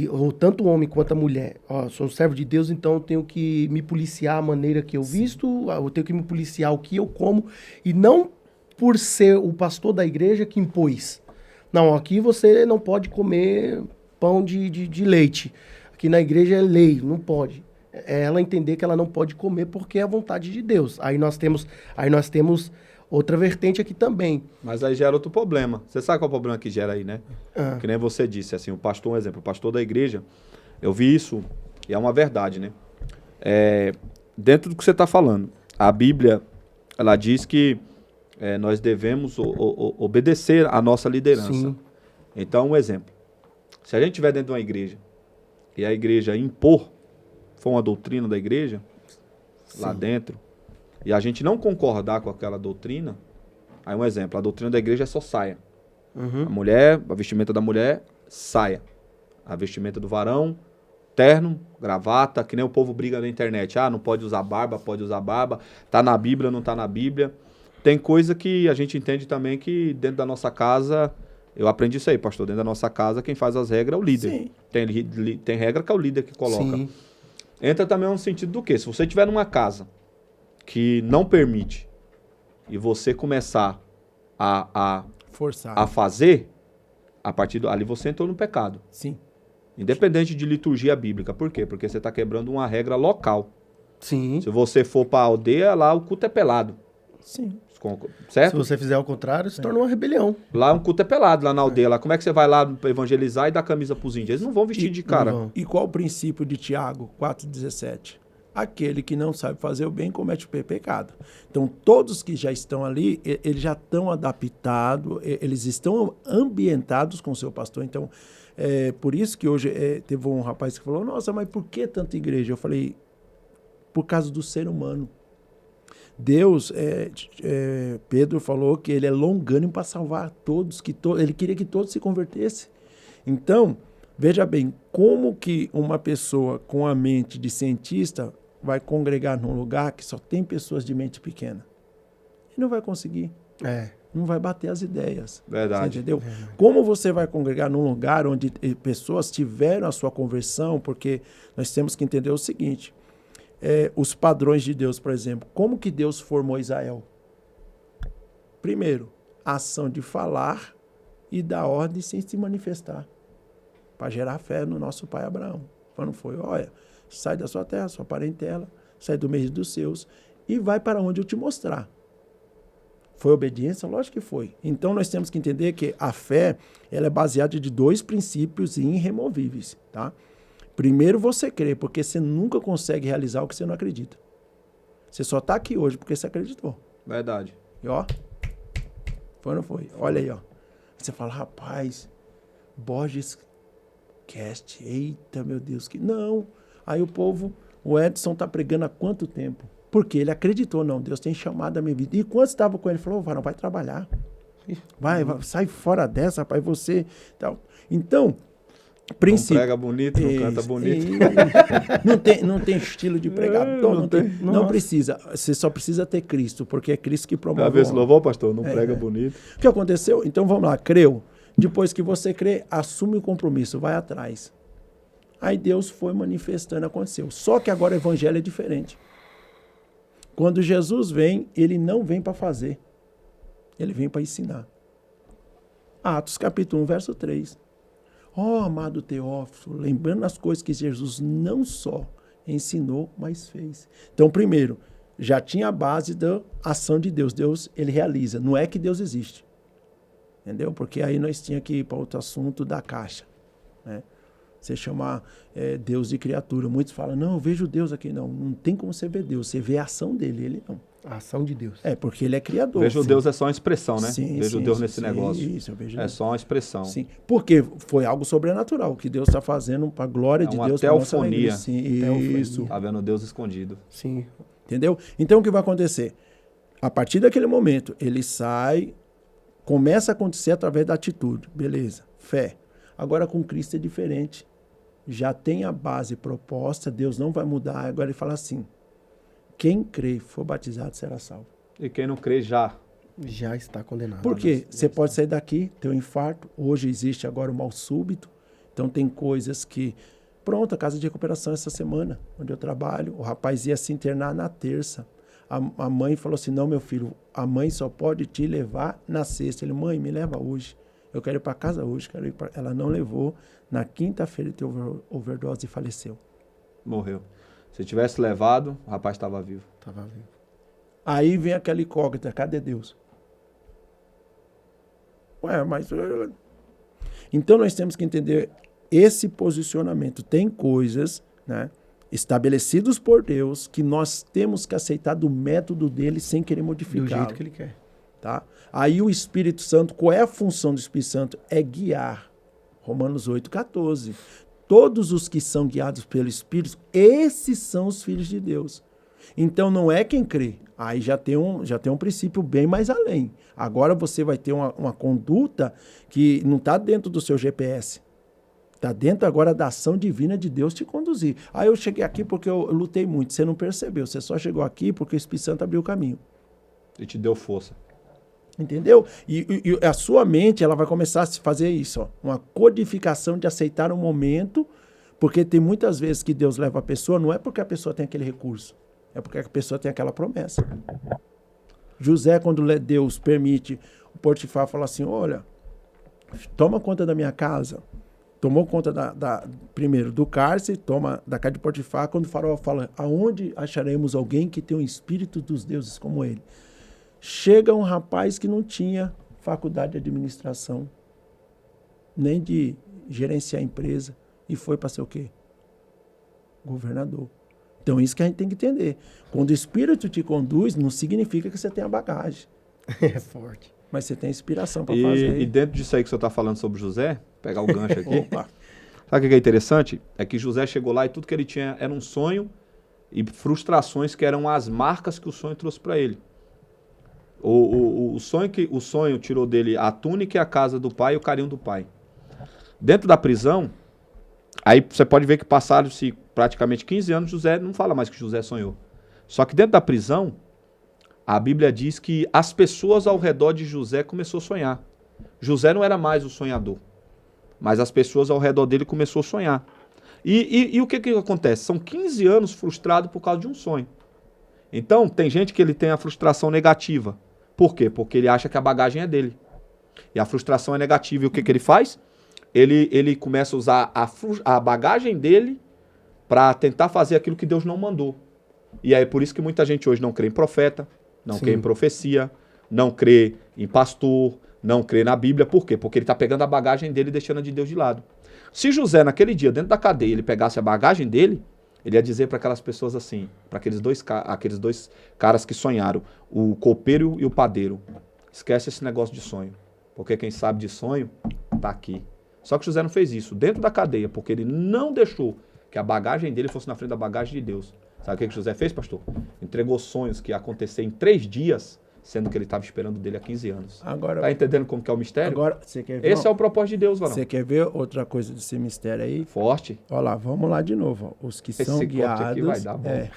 S1: ou tanto o homem quanto a mulher, sou um servo de Deus, então eu tenho que me policiar a maneira que eu visto, eu tenho que me policiar o que eu como, e não por ser o pastor da igreja que impôs. Não, aqui você não pode comer pão de leite. Aqui na igreja é lei, não pode. Ela entender que ela não pode comer porque é a vontade de Deus. Aí nós temos outra vertente aqui também.
S3: Mas aí gera outro problema. Você sabe qual é o problema que gera aí, né? Que nem você disse, assim, o pastor, um exemplo, o pastor da igreja, eu vi isso, e é uma verdade, né? Dentro do que você está falando, a Bíblia, ela diz que nós devemos obedecer à nossa liderança.
S1: Sim.
S3: Então, um exemplo. Se a gente estiver dentro de uma igreja, e a igreja impor, for uma doutrina da igreja, lá dentro, e a gente não concordar com aquela doutrina, aí um exemplo, a doutrina da igreja é só saia. A vestimenta da mulher, saia. A vestimenta do varão, terno, gravata, que nem o povo briga na internet. Ah, não pode usar barba, pode usar barba. Tá na Bíblia, não tá na Bíblia. Tem coisa que a gente entende também que dentro da nossa casa, eu aprendi isso aí, pastor, dentro da nossa casa quem faz as regras é o líder.
S4: Sim.
S3: Tem regra que é o líder que coloca.
S1: Sim.
S3: Entra também no sentido do quê? Se você estiver numa casa que não permite e você começar a
S4: Forçar.
S3: fazer, a partir ali você entrou no pecado.
S4: Sim.
S3: Independente de liturgia bíblica. Por quê? Porque você está quebrando uma regra local.
S1: Sim.
S3: Se você for para a aldeia, lá o culto é pelado.
S4: Sim.
S1: Se
S3: Certo?
S1: você fizer ao contrário, se torna uma rebelião.
S3: Lá um culto é pelado, lá na aldeia. Lá, como é que você vai lá evangelizar e dar camisa pros índios? Eles não vão vestir de cara.
S1: Não vão.
S4: E qual o princípio de Tiago 4,17? Aquele que não sabe fazer o bem comete o pecado. Então, todos que já estão ali, eles já estão adaptados, eles estão ambientados com o seu pastor. Então, por isso que hoje teve um rapaz que falou, nossa, mas por que tanta igreja? Eu falei, por causa do ser humano. Deus, Pedro falou que ele é longânimo para salvar todos, ele queria que todos se convertessem. Então, veja bem, como que uma pessoa com a mente de cientista vai congregar num lugar que só tem pessoas de mente pequena? Ele não vai conseguir. Não vai bater as ideias.
S3: Verdade.
S4: Você entendeu? Como você vai congregar num lugar onde pessoas tiveram a sua conversão? Porque nós temos que entender o seguinte, os padrões de Deus, por exemplo. Como que Deus formou Israel? Primeiro, a ação de falar e dar ordem sem se manifestar. Para gerar fé no nosso pai Abraão. Quando foi, olha, sai da sua terra, sua parentela, sai do meio dos seus e vai para onde eu te mostrar. Foi obediência? Lógico que foi. Então nós temos que entender que a fé ela é baseada de 2 princípios irremovíveis, tá? Primeiro você crê, porque você nunca consegue realizar o que você não acredita. Você só está aqui hoje porque você acreditou.
S3: Verdade.
S4: E ó, foi ou não foi? Olha aí, ó. Você fala, rapaz, Borges Cast, eita, meu Deus, que... Não. Aí o Edson tá pregando há quanto tempo? Porque ele acreditou, não, Deus tem chamado a minha vida. E quando estava com ele, ele falou, varão, vai trabalhar. Vai, sai fora dessa, rapaz, você... Então, princípio...
S3: Não prega bonito, não canta bonito.
S4: Não tem estilo de pregador, não precisa. Você só precisa ter Cristo, porque é Cristo que promove.
S3: Às vezes louvou, pastor, não prega bonito.
S4: O que aconteceu? Então, vamos lá, creu. Depois que você crê, assume o compromisso, vai atrás. Aí Deus foi manifestando, aconteceu. Só que agora o evangelho é diferente. Quando Jesus vem, ele não vem para fazer. Ele vem para ensinar. Atos capítulo 1, verso 3. Ó, amado Teófilo, lembrando as coisas que Jesus não só ensinou, mas fez. Então, primeiro, já tinha a base da ação de Deus. Deus, ele realiza. Não é que Deus existe. Entendeu? Porque aí nós tínhamos que ir para outro assunto da caixa. Né? Você chamar Deus de criatura. Muitos falam, não, eu vejo Deus aqui. Não tem como você ver Deus. Você vê a ação dele, ele não.
S1: A ação de Deus.
S4: Porque ele é criador.
S3: Vejo Deus é só uma expressão, né?
S4: Sim,
S3: vejo Deus nesse negócio.
S4: Isso, eu vejo
S3: É só uma expressão.
S4: Sim, porque foi algo sobrenatural que Deus está fazendo para a glória de Deus.
S3: É uma teofonia.
S4: Sim, isso.
S3: Tá vendo Deus escondido.
S1: Sim.
S4: Entendeu? Então, o que vai acontecer? A partir daquele momento, ele sai, começa a acontecer através da atitude. Beleza, fé. Agora, com Cristo é diferente. Já tem a base proposta, Deus não vai mudar. Agora ele fala assim, quem crê e for batizado será salvo.
S3: E quem não crê já
S1: está condenado.
S4: Por quê? Você pode sair daqui, ter um infarto. Hoje existe agora o mal súbito. Então tem coisas que... Pronto, a casa de recuperação essa semana, onde eu trabalho. O rapaz ia se internar na terça. A mãe falou assim, não, meu filho, a mãe só pode te levar na sexta. Ele, mãe, me leva hoje. Eu quero ir para casa hoje. Ela não levou. Na quinta-feira ele teve overdose e faleceu.
S3: morreu. Se tivesse levado, o rapaz estava vivo.
S1: Estava vivo.
S4: Aí vem aquela incógnita, cadê Deus? Ué, mas... Então nós temos que entender esse posicionamento. Tem coisas, né, estabelecidas por Deus que nós temos que aceitar do método dele sem querer modificar.
S1: Do jeito que ele quer.
S4: Tá? Aí o Espírito Santo, qual é a função do Espírito Santo? É guiar. Romanos 8,14. Todos os que são guiados pelo Espírito, esses são os filhos de Deus. Então não é quem crê. Aí já tem um princípio bem mais além. Agora você vai ter uma conduta que não está dentro do seu GPS. Está dentro agora da ação divina de Deus te conduzir. Aí eu cheguei aqui porque eu lutei muito. Você não percebeu. Você só chegou aqui porque o Espírito Santo abriu o caminho.
S3: E te deu força.
S4: Entendeu? E a sua mente ela vai começar a fazer isso. Ó, uma codificação de aceitar um momento. Porque tem muitas vezes que Deus leva a pessoa, não é porque a pessoa tem aquele recurso. É porque a pessoa tem aquela promessa. José, quando Deus permite, o Potifar fala assim, olha, toma conta da minha casa. Tomou conta primeiro do cárcere, toma da casa de Potifar, quando o faraó fala, aonde acharemos alguém que tem um espírito dos deuses como ele? Chega um rapaz que não tinha faculdade de administração, nem de gerenciar a empresa, e foi para ser o quê? Governador. Então, isso que a gente tem que entender. Quando o Espírito te conduz, não significa que você tenha bagagem.
S1: É forte.
S4: Mas você tem inspiração para fazer.
S3: E dentro disso aí que você está falando sobre José, pegar o gancho aqui.
S4: Opa.
S3: Sabe o que é interessante? É que José chegou lá e tudo que ele tinha era um sonho e frustrações que eram as marcas que o sonho trouxe para ele. O sonho tirou dele a túnica e a casa do pai e o carinho do pai. Dentro da prisão, aí você pode ver que passaram-se praticamente 15 anos, José não fala mais que José sonhou. Só que dentro da prisão, a Bíblia diz que as pessoas ao redor de José começaram a sonhar. José não era mais o sonhador, mas as pessoas ao redor dele começaram a sonhar. E o que acontece? São 15 anos frustrado por causa de um sonho. Então, tem gente que ele tem a frustração negativa. Por quê? Porque ele acha que a bagagem é dele. E a frustração é negativa. E o que ele faz? Ele começa a usar a bagagem dele para tentar fazer aquilo que Deus não mandou. E aí por isso que muita gente hoje não crê em profeta, não crê em profecia, não crê em pastor, não crê na Bíblia. Por quê? Porque ele está pegando a bagagem dele e deixando a de Deus de lado. Se José, naquele dia, dentro da cadeia, ele pegasse a bagagem dele, ele ia dizer para aquelas pessoas assim, para aqueles dois caras que sonharam, o copeiro e o padeiro, esquece esse negócio de sonho, porque quem sabe de sonho está aqui. Só que José não fez isso dentro da cadeia, porque ele não deixou que a bagagem dele fosse na frente da bagagem de Deus. Sabe o que José fez, pastor? Entregou sonhos que iam acontecer em 3 dias, sendo que ele estava esperando dele há 15 anos.
S4: Agora,
S3: tá entendendo como que é o mistério?
S4: Agora, você quer ver?
S3: Esse é o propósito de Deus, Varão.
S4: Você quer ver outra coisa desse mistério aí?
S3: Forte.
S4: Olha lá, vamos lá de novo. Ó. Os que são guiados.
S3: Aqui vai dar bom.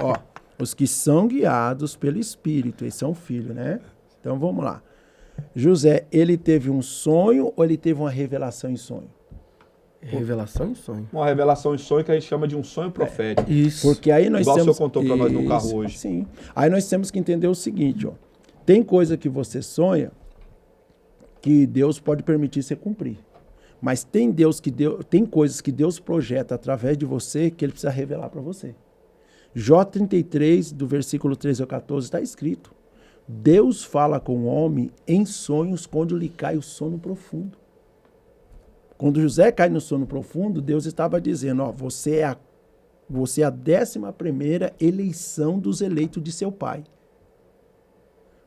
S4: Ó, os que são guiados pelo Espírito, eles são filhos, né? Então vamos lá. José, ele teve um sonho ou ele teve uma revelação em sonho?
S1: Revelação em sonho.
S3: Uma revelação em sonho que a gente chama de um sonho profético.
S1: Isso.
S4: Porque aí nós
S3: Igual
S4: temos...
S3: o senhor contou para nós no carro hoje.
S4: Sim. Aí nós temos que entender o seguinte, ó. Tem coisa que você sonha que Deus pode permitir você cumprir. Mas tem coisas que Deus projeta através de você que ele precisa revelar para você. Jó 33, do versículo 13 ao 14, está escrito: Deus fala com o homem em sonhos quando lhe cai o sono profundo. Quando José cai no sono profundo, Deus estava dizendo, ó, você é a 11ª eleição dos eleitos de seu pai.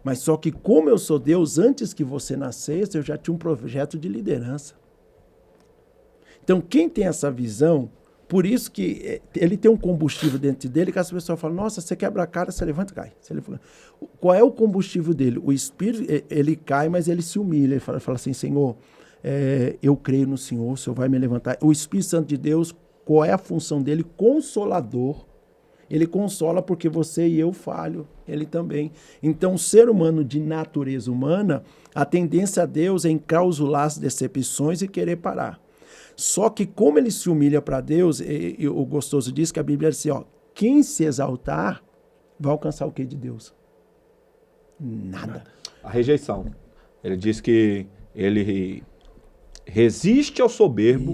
S4: Mas só que como eu sou Deus, antes que você nascesse, eu já tinha um projeto de liderança. Então, quem tem essa visão, por isso que ele tem um combustível dentro dele, que as pessoas falam, nossa, você quebra a cara, você levanta e cai. Qual é o combustível dele? O espírito, ele cai, mas ele se humilha. Ele fala assim, Senhor, eu creio no Senhor, o Senhor vai me levantar. O Espírito Santo de Deus, qual é a função dele? Consolador. Ele consola porque você e eu falho, ele também. Então, o ser humano de natureza humana, a tendência a Deus é enclausular as decepções e querer parar. Só que como ele se humilha para Deus, e o gostoso diz que a Bíblia diz assim, ó, quem se exaltar vai alcançar o que de Deus? Nada.
S3: A rejeição. Ele diz que ele resiste ao soberbo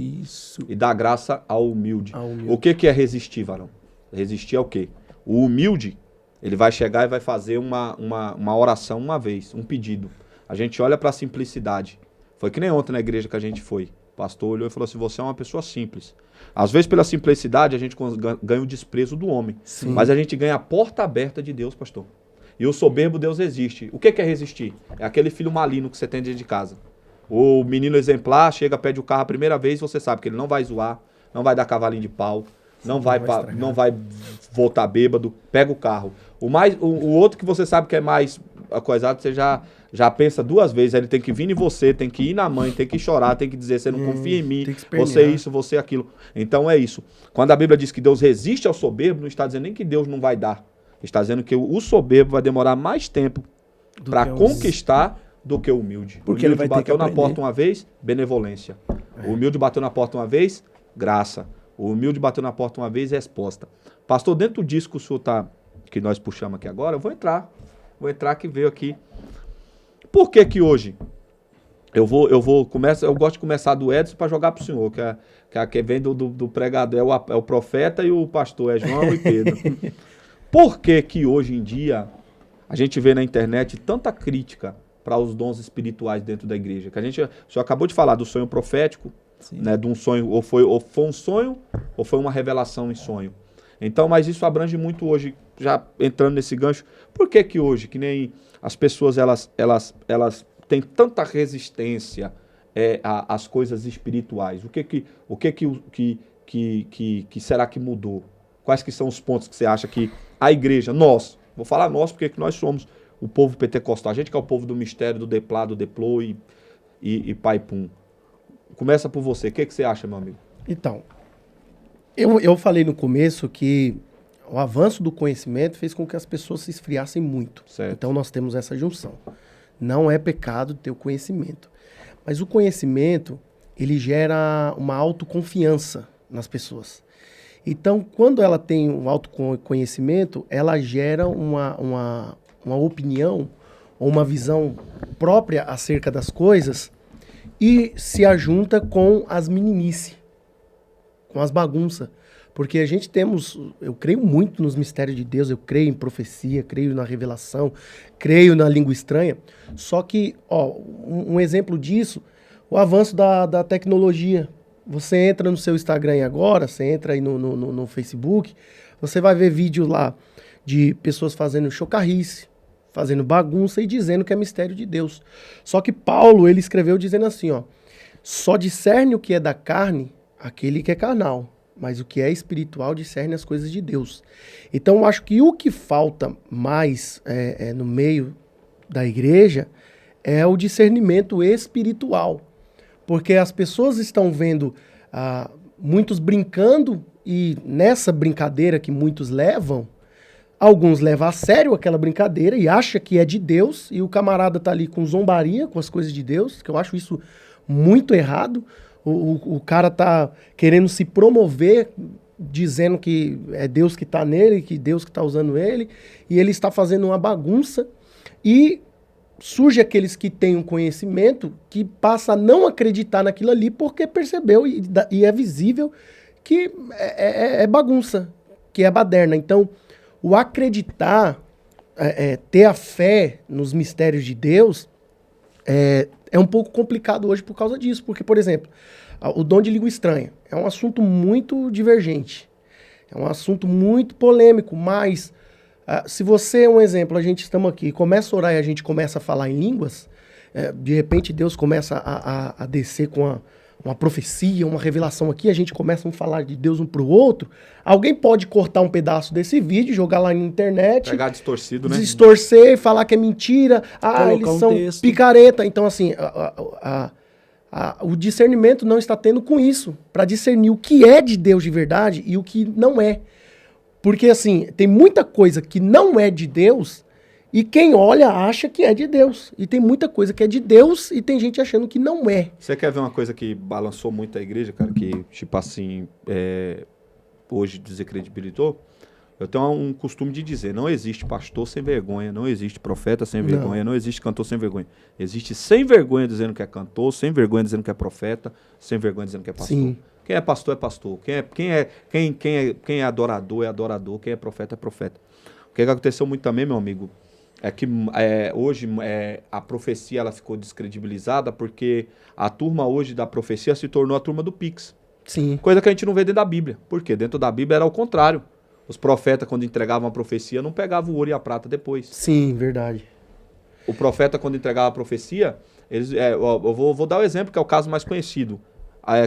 S3: e dá graça ao humilde. O que é resistir, varão? Resistir ao quê? O humilde, ele vai chegar e vai fazer uma oração uma vez, um pedido. A gente olha para a simplicidade. Foi que nem ontem na igreja que a gente foi. O pastor olhou e falou assim, você é uma pessoa simples. Às vezes, pela simplicidade, a gente ganha o desprezo do homem. Sim. Mas a gente ganha a porta aberta de Deus, pastor. E o soberbo, Deus resiste. O que é resistir? É aquele filho maligno que você tem dentro de casa. O menino exemplar chega, pede o carro a primeira vez, você sabe que ele não vai zoar, não vai dar cavalinho de pau, não vai voltar bêbado, pega o carro. O outro que você sabe que é mais coisado, você já pensa duas vezes, ele tem que vir em você, tem que ir na mãe, tem que chorar, tem que dizer, você não confia em mim, você isso, você aquilo. Então é isso. Quando a Bíblia diz que Deus resiste ao soberbo, não está dizendo nem que Deus não vai dar. Está dizendo que o soberbo vai demorar mais tempo para conquistar do que o humilde.
S4: Porque
S3: o
S4: ele
S3: humilde
S4: vai ter que
S3: bateu na
S4: aprender.
S3: porta uma vez, benevolência. O humilde bateu na porta uma vez, graça. O humilde bateu na porta uma vez, resposta. Pastor, dentro disso que o senhor que nós puxamos aqui agora, eu vou entrar que veio aqui. Por que que hoje eu gosto de começar do Edson para jogar pro senhor, que vem do pregador, é o profeta e o pastor, é João e Pedro. Por que que hoje em dia a gente vê na internet tanta crítica para os dons espirituais dentro da igreja? Que o senhor acabou de falar do sonho profético, né, de um sonho, ou foi um sonho, ou foi uma revelação em sonho. Então, mas isso abrange muito hoje, já entrando nesse gancho. Por que que hoje, que nem as pessoas, elas têm tanta resistência às coisas espirituais? O que será que mudou? Quais que são os pontos que você acha que a igreja, vou falar nós porque nós somos o povo pentecostal, a gente que é o povo do mistério, do deplá, do deplô e pai pum. Começa por você, o que você acha, meu amigo?
S1: Então, eu falei no começo que o avanço do conhecimento fez com que as pessoas se esfriassem muito.
S3: Certo.
S1: Então nós temos essa junção. Não é pecado ter o conhecimento. Mas o conhecimento, ele gera uma autoconfiança nas pessoas. Então, quando ela tem um autoconhecimento, ela gera uma opinião ou uma visão própria acerca das coisas e se ajunta com as meninices, com as bagunças. Porque eu creio muito nos mistérios de Deus, eu creio em profecia, creio na revelação, creio na língua estranha. Só que, um exemplo disso, o avanço da tecnologia. Você entra no seu Instagram agora, você entra aí no Facebook, você vai ver vídeo lá de pessoas fazendo chocarrice, fazendo bagunça e dizendo que é mistério de Deus. Só que Paulo, ele escreveu dizendo assim, só discerne o que é da carne aquele que é carnal, mas o que é espiritual discerne as coisas de Deus. Então, eu acho que o que falta mais no meio da igreja é o discernimento espiritual. Porque as pessoas estão vendo muitos brincando e nessa brincadeira que muitos levam, alguns levam a sério aquela brincadeira e acham que é de Deus e o camarada tá ali com zombaria com as coisas de Deus, que eu acho isso muito errado. O cara tá querendo se promover, dizendo que é Deus que tá nele, que Deus que tá usando ele, e ele está fazendo uma bagunça. E surge aqueles que têm um conhecimento que passa a não acreditar naquilo ali porque percebeu e é visível que é bagunça, que é baderna. Então, o acreditar, ter a fé nos mistérios de Deus é um pouco complicado hoje por causa disso. Porque, por exemplo, o dom de língua estranha é um assunto muito divergente. É um assunto muito polêmico, mas se você, um exemplo, a gente estamos aqui, começa a orar e a gente começa a falar em línguas, de repente Deus começa a descer com uma profecia, uma revelação aqui, a gente começa a falar de Deus um pro outro, alguém pode cortar um pedaço desse vídeo, jogar lá na internet,
S3: pegar distorcido, né?
S1: Distorcer, falar que é mentira, eles são picareta. Então, assim, o discernimento não está tendo com isso, para discernir o que é de Deus de verdade e o que não é. Porque, assim, tem muita coisa que não é de Deus e quem olha acha que é de Deus. E tem muita coisa que é de Deus e tem gente achando que não é.
S3: Você quer ver uma coisa que balançou muito a igreja, cara? Que, tipo assim, hoje desacredibilitou? Eu tenho um costume de dizer, não existe pastor sem vergonha, não existe profeta sem vergonha, não existe cantor sem vergonha. Existe sem vergonha dizendo que é cantor, sem vergonha dizendo que é profeta, sem vergonha dizendo que é pastor.
S1: Sim.
S3: Quem é pastor é pastor. Quem é adorador é adorador. Quem é profeta é profeta. O que aconteceu muito também, meu amigo, é que hoje a profecia ela ficou descredibilizada porque a turma hoje da profecia se tornou a turma do Pix.
S1: Sim.
S3: Coisa que a gente não vê dentro da Bíblia. Por quê? Dentro da Bíblia era o contrário. Os profetas, quando entregavam a profecia, não pegavam o ouro e a prata depois.
S1: Sim, verdade.
S3: O profeta, quando entregava a profecia, eu vou dar o exemplo, que é o caso mais conhecido,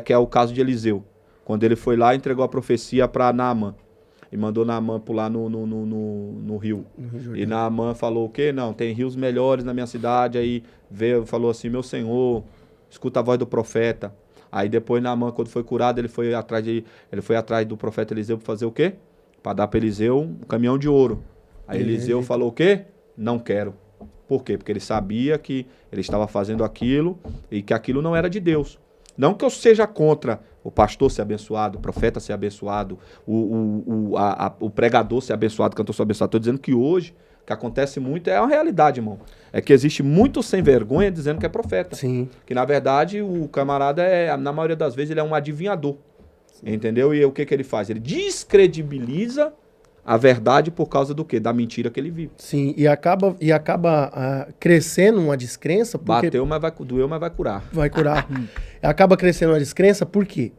S3: que é o caso de Eliseu. Quando ele foi lá, entregou a profecia para Naamã. E mandou Naamã pular no rio. E Naamã falou o quê? Não, tem rios melhores na minha cidade. Aí veio, falou assim, meu senhor, escuta a voz do profeta. Aí depois Naamã, quando foi curado, ele foi atrás do profeta Eliseu para fazer o quê? Para dar para Eliseu um caminhão de ouro. Aí Eliseu falou o quê? Não quero. Por quê? Porque ele sabia que ele estava fazendo aquilo e que aquilo não era de Deus. Não que eu seja contra o pastor ser abençoado, o profeta ser abençoado, o pregador ser abençoado, o cantor ser abençoado. Estou dizendo que hoje, o que acontece muito é uma realidade, irmão. É que existe muito sem vergonha dizendo que é profeta.
S1: Sim.
S3: Que, na verdade, o camarada, na maioria das vezes, ele é um adivinhador. Sim. Entendeu? E o que ele faz? Ele descredibiliza a verdade por causa do quê? Da mentira que ele vive.
S1: Sim, e acaba crescendo uma descrença. Porque
S3: Bateu, mas doeu, mas vai curar.
S1: Vai curar. Acaba crescendo uma descrença, por quê?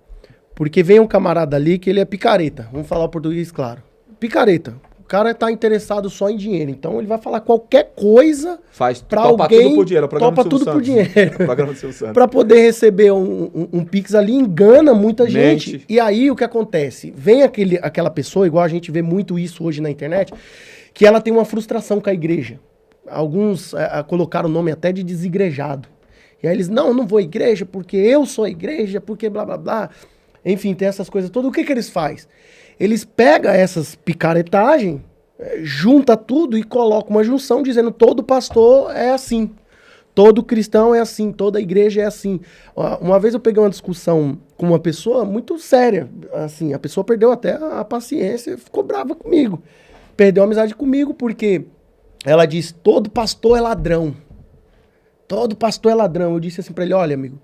S1: Porque vem um camarada ali que ele é picareta. Vamos falar o português claro. Picareta. O cara tá interessado só em dinheiro. Então ele vai falar qualquer coisa pra alguém.
S3: Tudo por dinheiro.
S1: Topa tudo por dinheiro.
S3: Programa do Silvio Santos.
S1: Pra poder receber um Pix ali, engana muita gente. E aí o que acontece? Vem aquela pessoa, igual a gente vê muito isso hoje na internet, que ela tem uma frustração com a igreja. Alguns colocaram o nome até de desigrejado. E aí eles, não vou à igreja porque eu sou a igreja, porque blá blá blá. Enfim, tem essas coisas todas. O que eles fazem? Eles pegam essas picaretagens, junta tudo e colocam uma junção dizendo todo pastor é assim. Todo cristão é assim, toda igreja é assim. Uma vez eu peguei uma discussão com uma pessoa muito séria. Assim, a pessoa perdeu até a paciência, ficou brava comigo. Perdeu a amizade comigo porque ela disse, todo pastor é ladrão. Todo pastor é ladrão. Eu disse assim pra ele, olha, amigo,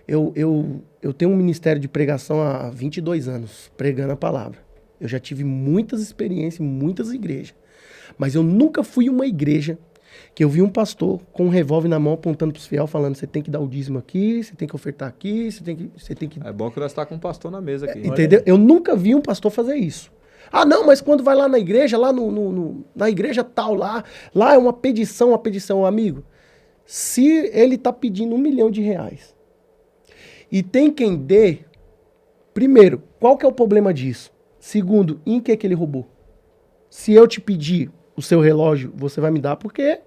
S1: eu tenho um ministério de pregação há 22 anos, pregando a palavra. Eu já tive muitas experiências em muitas igrejas. Mas eu nunca fui uma igreja que eu vi um pastor com um revólver na mão apontando pros fiel falando, você tem que dar o dízimo aqui, você tem que ofertar aqui, você tem que...
S3: É bom que nós estamos com um pastor na mesa aqui.
S1: Entendeu? Eu nunca vi um pastor fazer isso. Ah, não, mas quando vai lá na igreja, lá na igreja tal, lá é uma pedição, amigo. Se ele tá pedindo R$1 milhão e tem quem dê, primeiro, qual que é o problema disso? Segundo, em que ele roubou? Se eu te pedir o seu relógio, você vai me dar porque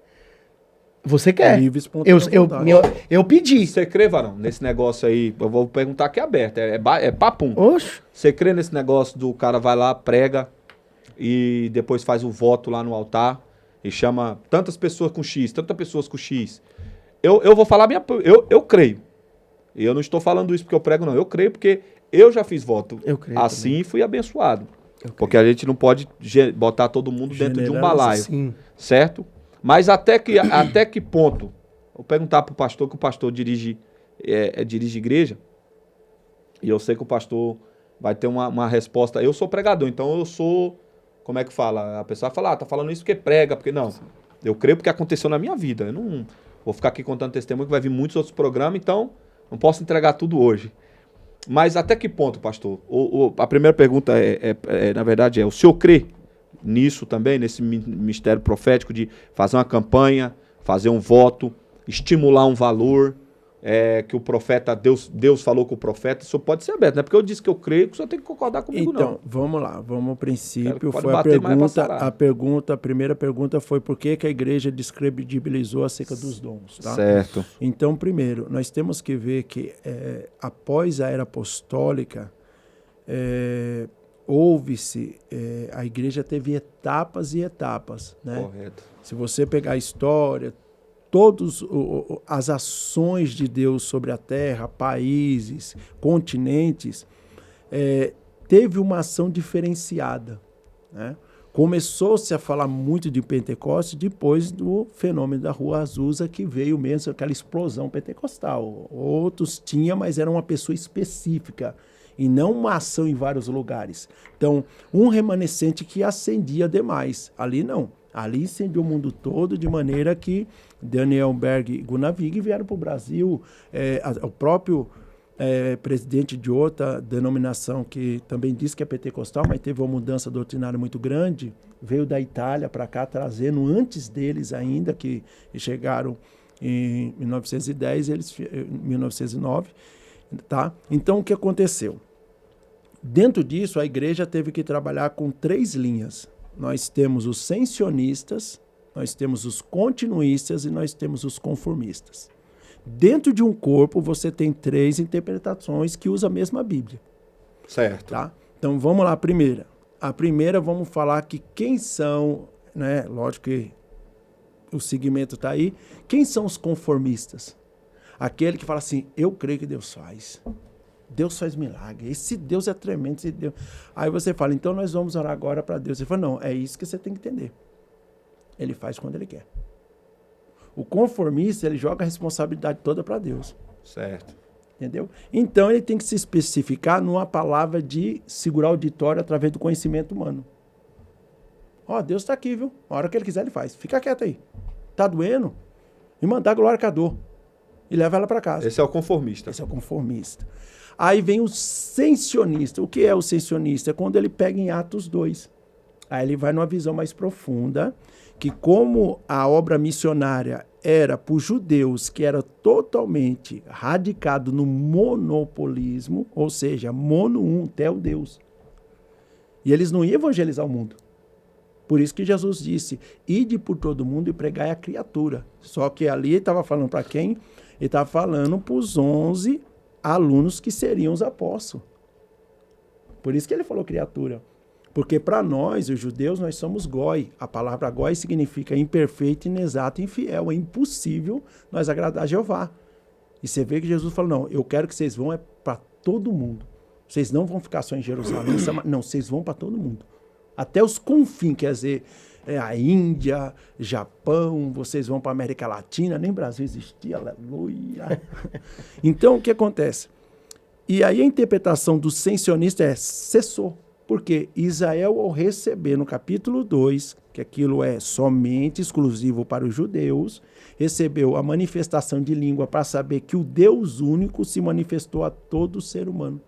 S1: você quer. Eu pedi.
S3: Você crê, varão, nesse negócio aí? Eu vou perguntar aqui aberto. É papum.
S1: Oxe.
S3: Você crê nesse negócio do cara vai lá, prega e depois faz o voto lá no altar e chama tantas pessoas com X, tantas pessoas com X? Eu vou falar eu creio. E eu não estou falando isso porque eu prego, não. Eu creio porque eu já fiz voto assim também. E fui abençoado. Porque a gente não pode botar todo mundo dentro de um balaio. Sim. Certo? Mas até que ponto? Vou perguntar para o pastor, que o pastor dirige igreja. E eu sei que o pastor vai ter uma resposta. Eu sou pregador, então eu sou... Como é que fala? A pessoa vai falar, tá falando isso porque prega, porque não. Eu creio porque aconteceu na minha vida. Eu não vou ficar aqui contando testemunho, que vai vir muitos outros programas, então não posso entregar tudo hoje. Mas até que ponto, pastor? A primeira pergunta na verdade, o senhor crê nisso também, nesse mistério profético de fazer uma campanha, fazer um voto, estimular um valor, que o profeta, Deus falou com o profeta, isso pode ser aberto, não é porque eu disse que eu creio que o senhor tem que concordar comigo, não.
S4: Então, vamos lá, vamos ao princípio, foi a primeira pergunta foi por que a igreja descredibilizou acerca dos dons, tá?
S3: Certo.
S4: Então, primeiro, nós temos que ver que após a era apostólica, a igreja teve etapas e etapas, né?
S3: Correto.
S4: Se você pegar a história, todas as ações de Deus sobre a terra, países, continentes, teve uma ação diferenciada, né? Começou-se a falar muito de Pentecostes depois do fenômeno da Rua Azusa, que veio mesmo aquela explosão pentecostal. Outros tinham, mas era uma pessoa específica, e não uma ação em vários lugares. Então, um remanescente que acendia demais. Ali não. Ali incendiou o mundo todo, de maneira que Daniel Berg e Gunnar Wig vieram para o Brasil. O próprio presidente de outra denominação, que também diz que é pentecostal, mas teve uma mudança doutrinária muito grande, veio da Itália para cá, trazendo antes deles ainda, que chegaram em 1910, eles em 1909. Tá? Então, o que aconteceu? Dentro disso, a igreja teve que trabalhar com 3 linhas. Nós temos os sensionistas, nós temos os continuistas e nós temos os conformistas. Dentro de um corpo, você tem 3 interpretações que usam a mesma Bíblia.
S3: Certo.
S4: Tá? Então, vamos lá, a primeira. A primeira, vamos falar que quem são, né? Lógico que o segmento está aí. Quem são os conformistas? Aquele que fala assim, eu creio que Deus faz. Deus faz milagre. Esse Deus é tremendo. Esse Deus... Aí você fala, então nós vamos orar agora para Deus. Ele fala, não, é isso que você tem que entender. Ele faz quando ele quer. O conformista, ele joga a responsabilidade toda para Deus.
S3: Certo.
S4: Entendeu? Então, ele tem que se especificar numa palavra de segurar o auditório através do conhecimento humano. Ó, Deus está aqui, viu? A hora que ele quiser, ele faz. Fica quieto aí. Tá doendo? E mandar a glória com a dor. E leva ela para casa.
S3: Esse é o conformista.
S4: Esse é o conformista. Aí vem o sensionista. O que é o sensionista? É quando ele pega em Atos 2. Aí ele vai numa visão mais profunda, que como a obra missionária era para os judeus que era totalmente radicado no monopolismo, ou seja, Deus. E eles não iam evangelizar o mundo. Por isso que Jesus disse, ide por todo mundo e pregai a criatura. Só que ali ele estava falando para quem? Ele estava falando para os 11 alunos que seriam os apóstolos. Por isso que ele falou criatura. Porque para nós, os judeus, nós somos goi. A palavra goi significa imperfeito, inexato e infiel. É impossível nós agradar a Jeová. E você vê que Jesus falou, não, eu quero que vocês vão para todo mundo. Vocês não vão ficar só em Jerusalém. Não, vocês vão para todo mundo. Até os confins, quer dizer, a Índia, Japão, vocês vão para a América Latina, nem Brasil existia, aleluia. Então, o que acontece? E aí a interpretação do sensionista é cessou. Porque Israel, ao receber no capítulo 2, que aquilo é somente exclusivo para os judeus, recebeu a manifestação de língua para saber que o Deus único se manifestou a todo ser humano.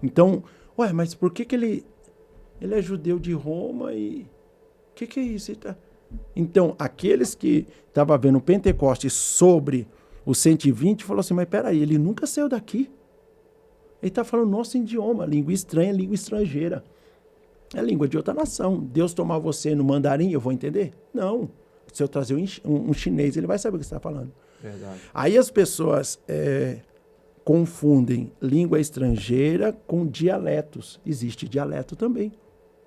S4: Então, mas por que ele é judeu de Roma e... O que é isso? Então, aqueles que estavam vendo o Pentecostes sobre os 120, falou assim, mas peraí, ele nunca saiu daqui. Ele está falando nosso idioma, língua estranha, língua estrangeira. É língua de outra nação. Deus tomar você no mandarim, eu vou entender? Não. Se eu trazer um chinês, ele vai saber o que você está falando.
S3: Verdade.
S4: Aí as pessoas confundem língua estrangeira com dialetos. Existe dialeto também.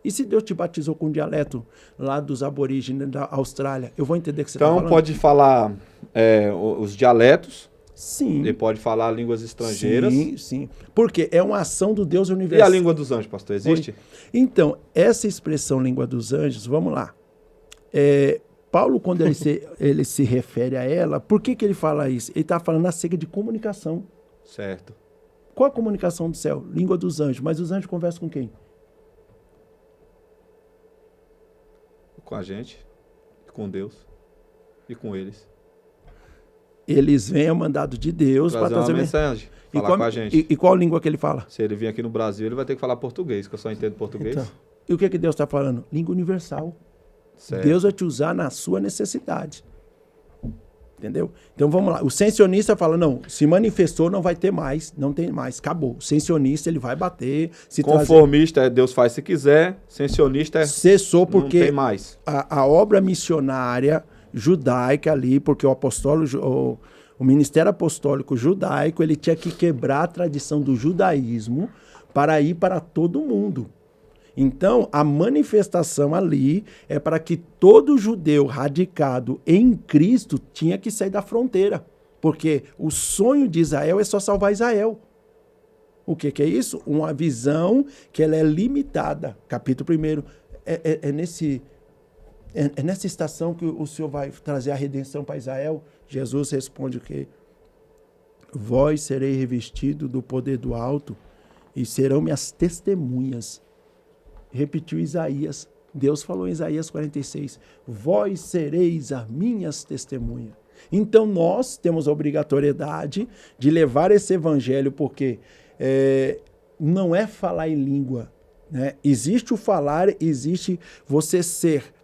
S4: E se Deus te batizou com dialeto lá dos aborígenes da Austrália, eu vou entender o que você está falando?
S3: Então pode falar os dialetos.
S4: Sim.
S3: Ele pode falar línguas estrangeiras.
S4: Sim, sim. Porque é uma ação do Deus
S3: E
S4: universal.
S3: a língua dos anjos, pastor, existe?
S4: Então, essa expressão língua dos anjos, vamos lá. Paulo, quando ele se refere a ela, por que ele fala isso? Ele está falando acerca de comunicação.
S3: Certo.
S4: Qual a comunicação do céu? Língua dos anjos. Mas os anjos conversam com quem?
S3: Com a gente, com Deus e com eles.
S4: Eles vêm ao mandado de Deus para trazer
S3: uma mensagem, falar com a gente.
S4: E qual língua que ele fala?
S3: Se ele vir aqui no Brasil, ele vai ter que falar português, que eu só entendo português.
S4: Então, e o que Deus está falando? Língua universal.
S3: Certo.
S4: Deus vai te usar na sua necessidade. Entendeu? Então vamos lá. O sensionista fala, não, se manifestou, não vai ter mais, não tem mais, acabou. O sensionista, ele vai bater.
S3: Conformista é Deus faz se quiser, sensionista é
S4: cessou porque
S3: não tem mais.
S4: A obra missionária judaica ali, porque o ministério apostólico judaico, ele tinha que quebrar a tradição do judaísmo para ir para todo mundo. Então, a manifestação ali é para que todo judeu radicado em Cristo tinha que sair da fronteira. Porque o sonho de Israel é só salvar Israel. O que é isso? Uma visão que ela é limitada. Capítulo 1. É nessa estação que o Senhor vai trazer a redenção para Israel. Jesus responde o quê? Vós sereis revestidos do poder do alto e serão minhas testemunhas. Repetiu Isaías. Deus falou em Isaías 46. Vós sereis as minhas testemunhas. Então nós temos a obrigatoriedade de levar esse evangelho, porque não é falar em língua. Né? Existe o falar, existe você ser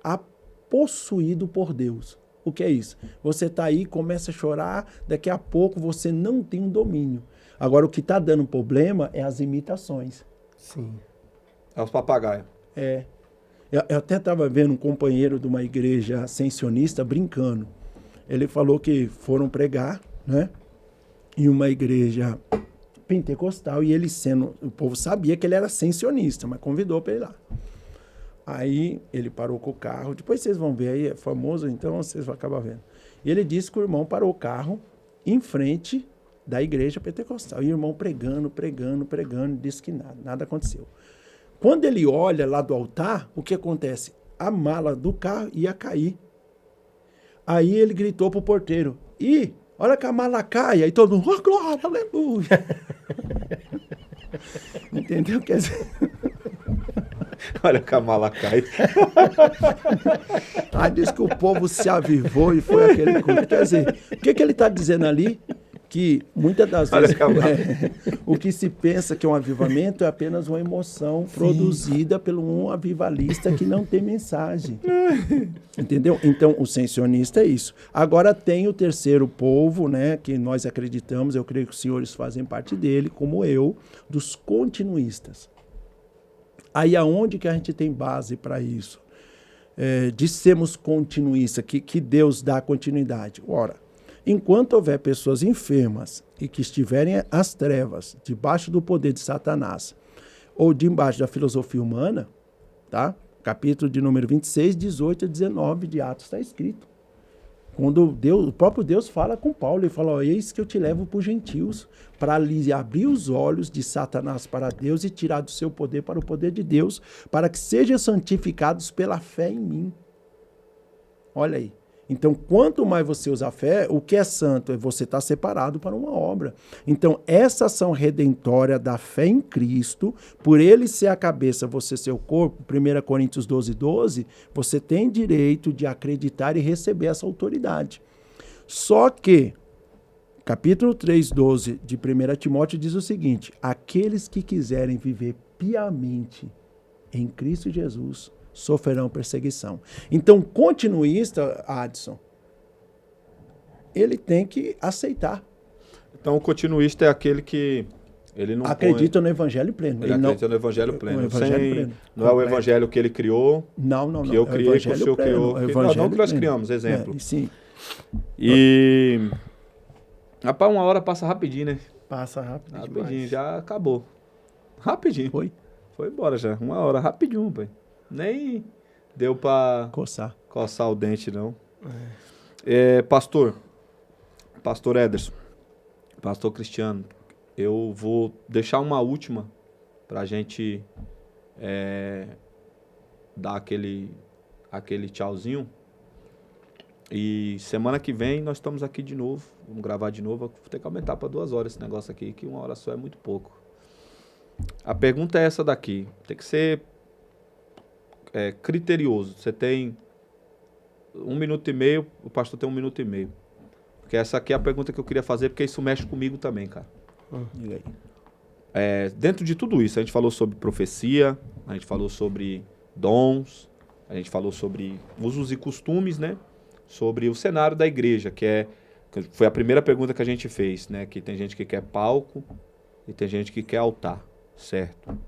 S4: possuído por Deus. O que é isso? Você está aí, começa a chorar, daqui a pouco você não tem um domínio. Agora, o que está dando problema é as imitações.
S1: Sim.
S3: É os papagaios.
S4: É. Eu até estava vendo um companheiro de uma igreja ascensionista brincando. Ele falou que foram pregar, né? Em uma igreja pentecostal, e ele sendo... O povo sabia que ele era ascensionista, mas convidou para ir lá. Aí ele parou com o carro. Depois vocês vão ver aí, é famoso, então vocês vão acabar vendo. E ele disse que o irmão parou o carro em frente da igreja pentecostal. E o irmão pregando, disse que nada aconteceu. Quando ele olha lá do altar, o que acontece? A mala do carro ia cair. Aí ele gritou pro porteiro, olha que a mala cai. Aí todo mundo, oh, glória, aleluia. Entendeu? Quer dizer...
S3: Olha que a mala cai.
S4: Aí diz que o povo se avivou e foi aquele culto. Quer dizer, o que ele está dizendo ali? Que muitas das vezes o que se pensa que é um avivamento é apenas uma emoção produzida por um avivalista que não tem mensagem. Entendeu? Então, o ascensionista é isso. Agora tem o terceiro povo, né, que nós acreditamos, eu creio que os senhores fazem parte dele, como eu, dos continuistas. Aí aonde que a gente tem base para isso? De sermos continuistas, que Deus dá continuidade. Ora, enquanto houver pessoas enfermas e que estiverem às trevas, debaixo do poder de Satanás, ou debaixo da filosofia humana, tá? Capítulo de número 26, 18 a 19 de Atos está escrito. Quando o próprio Deus fala com Paulo, ele fala, eis que eu te levo para os gentios, para lhes abrir os olhos de Satanás para Deus e tirar do seu poder para o poder de Deus, para que sejam santificados pela fé em mim. Olha aí. Então, quanto mais você usa a fé, o que é santo é você estar separado para uma obra. Então, essa ação redentória da fé em Cristo, por ele ser a cabeça, você ser o corpo, 1 Coríntios 12, 12, você tem direito de acreditar e receber essa autoridade. Só que, capítulo 3, 12 de 1 Timóteo diz o seguinte, aqueles que quiserem viver piamente em Cristo Jesus, sofrerão perseguição. Então, continuista, Adson, ele tem que aceitar.
S3: Então, o continuista é aquele que ele não
S4: acredita no evangelho pleno.
S3: Ele acredita no evangelho pleno.
S4: No evangelho pleno.
S3: Não é o evangelho que ele criou.
S4: Não.
S3: Que eu criei, que o senhor criou. Não que nós criamos, exemplo.
S4: Sim.
S3: E... Rapaz, uma hora passa rapidinho, né?
S1: Passa rápido
S3: Rapidinho,
S1: demais.
S3: já acabou. Rapidinho.
S4: Foi
S3: embora já. Uma hora, rapidinho, pai. Nem deu pra coçar o dente, não. Pastor Ederson, pastor Cristiano, eu vou deixar uma última pra gente dar aquele tchauzinho. E semana que vem nós estamos aqui de novo. Vamos gravar de novo. Vou ter que aumentar para 2 horas esse negócio aqui, que 1 hora só é muito pouco. A pergunta é essa daqui. Tem que ser criterioso. Você tem 1 minuto e meio, o pastor tem 1 minuto e meio. Porque essa aqui é a pergunta que eu queria fazer, porque isso mexe comigo também, cara.
S4: E aí?
S3: Dentro de tudo isso, a gente falou sobre profecia, a gente falou sobre dons, a gente falou sobre usos e costumes, né? Sobre o cenário da igreja, que foi a primeira pergunta que a gente fez, né? Que tem gente que quer palco e tem gente que quer altar, certo?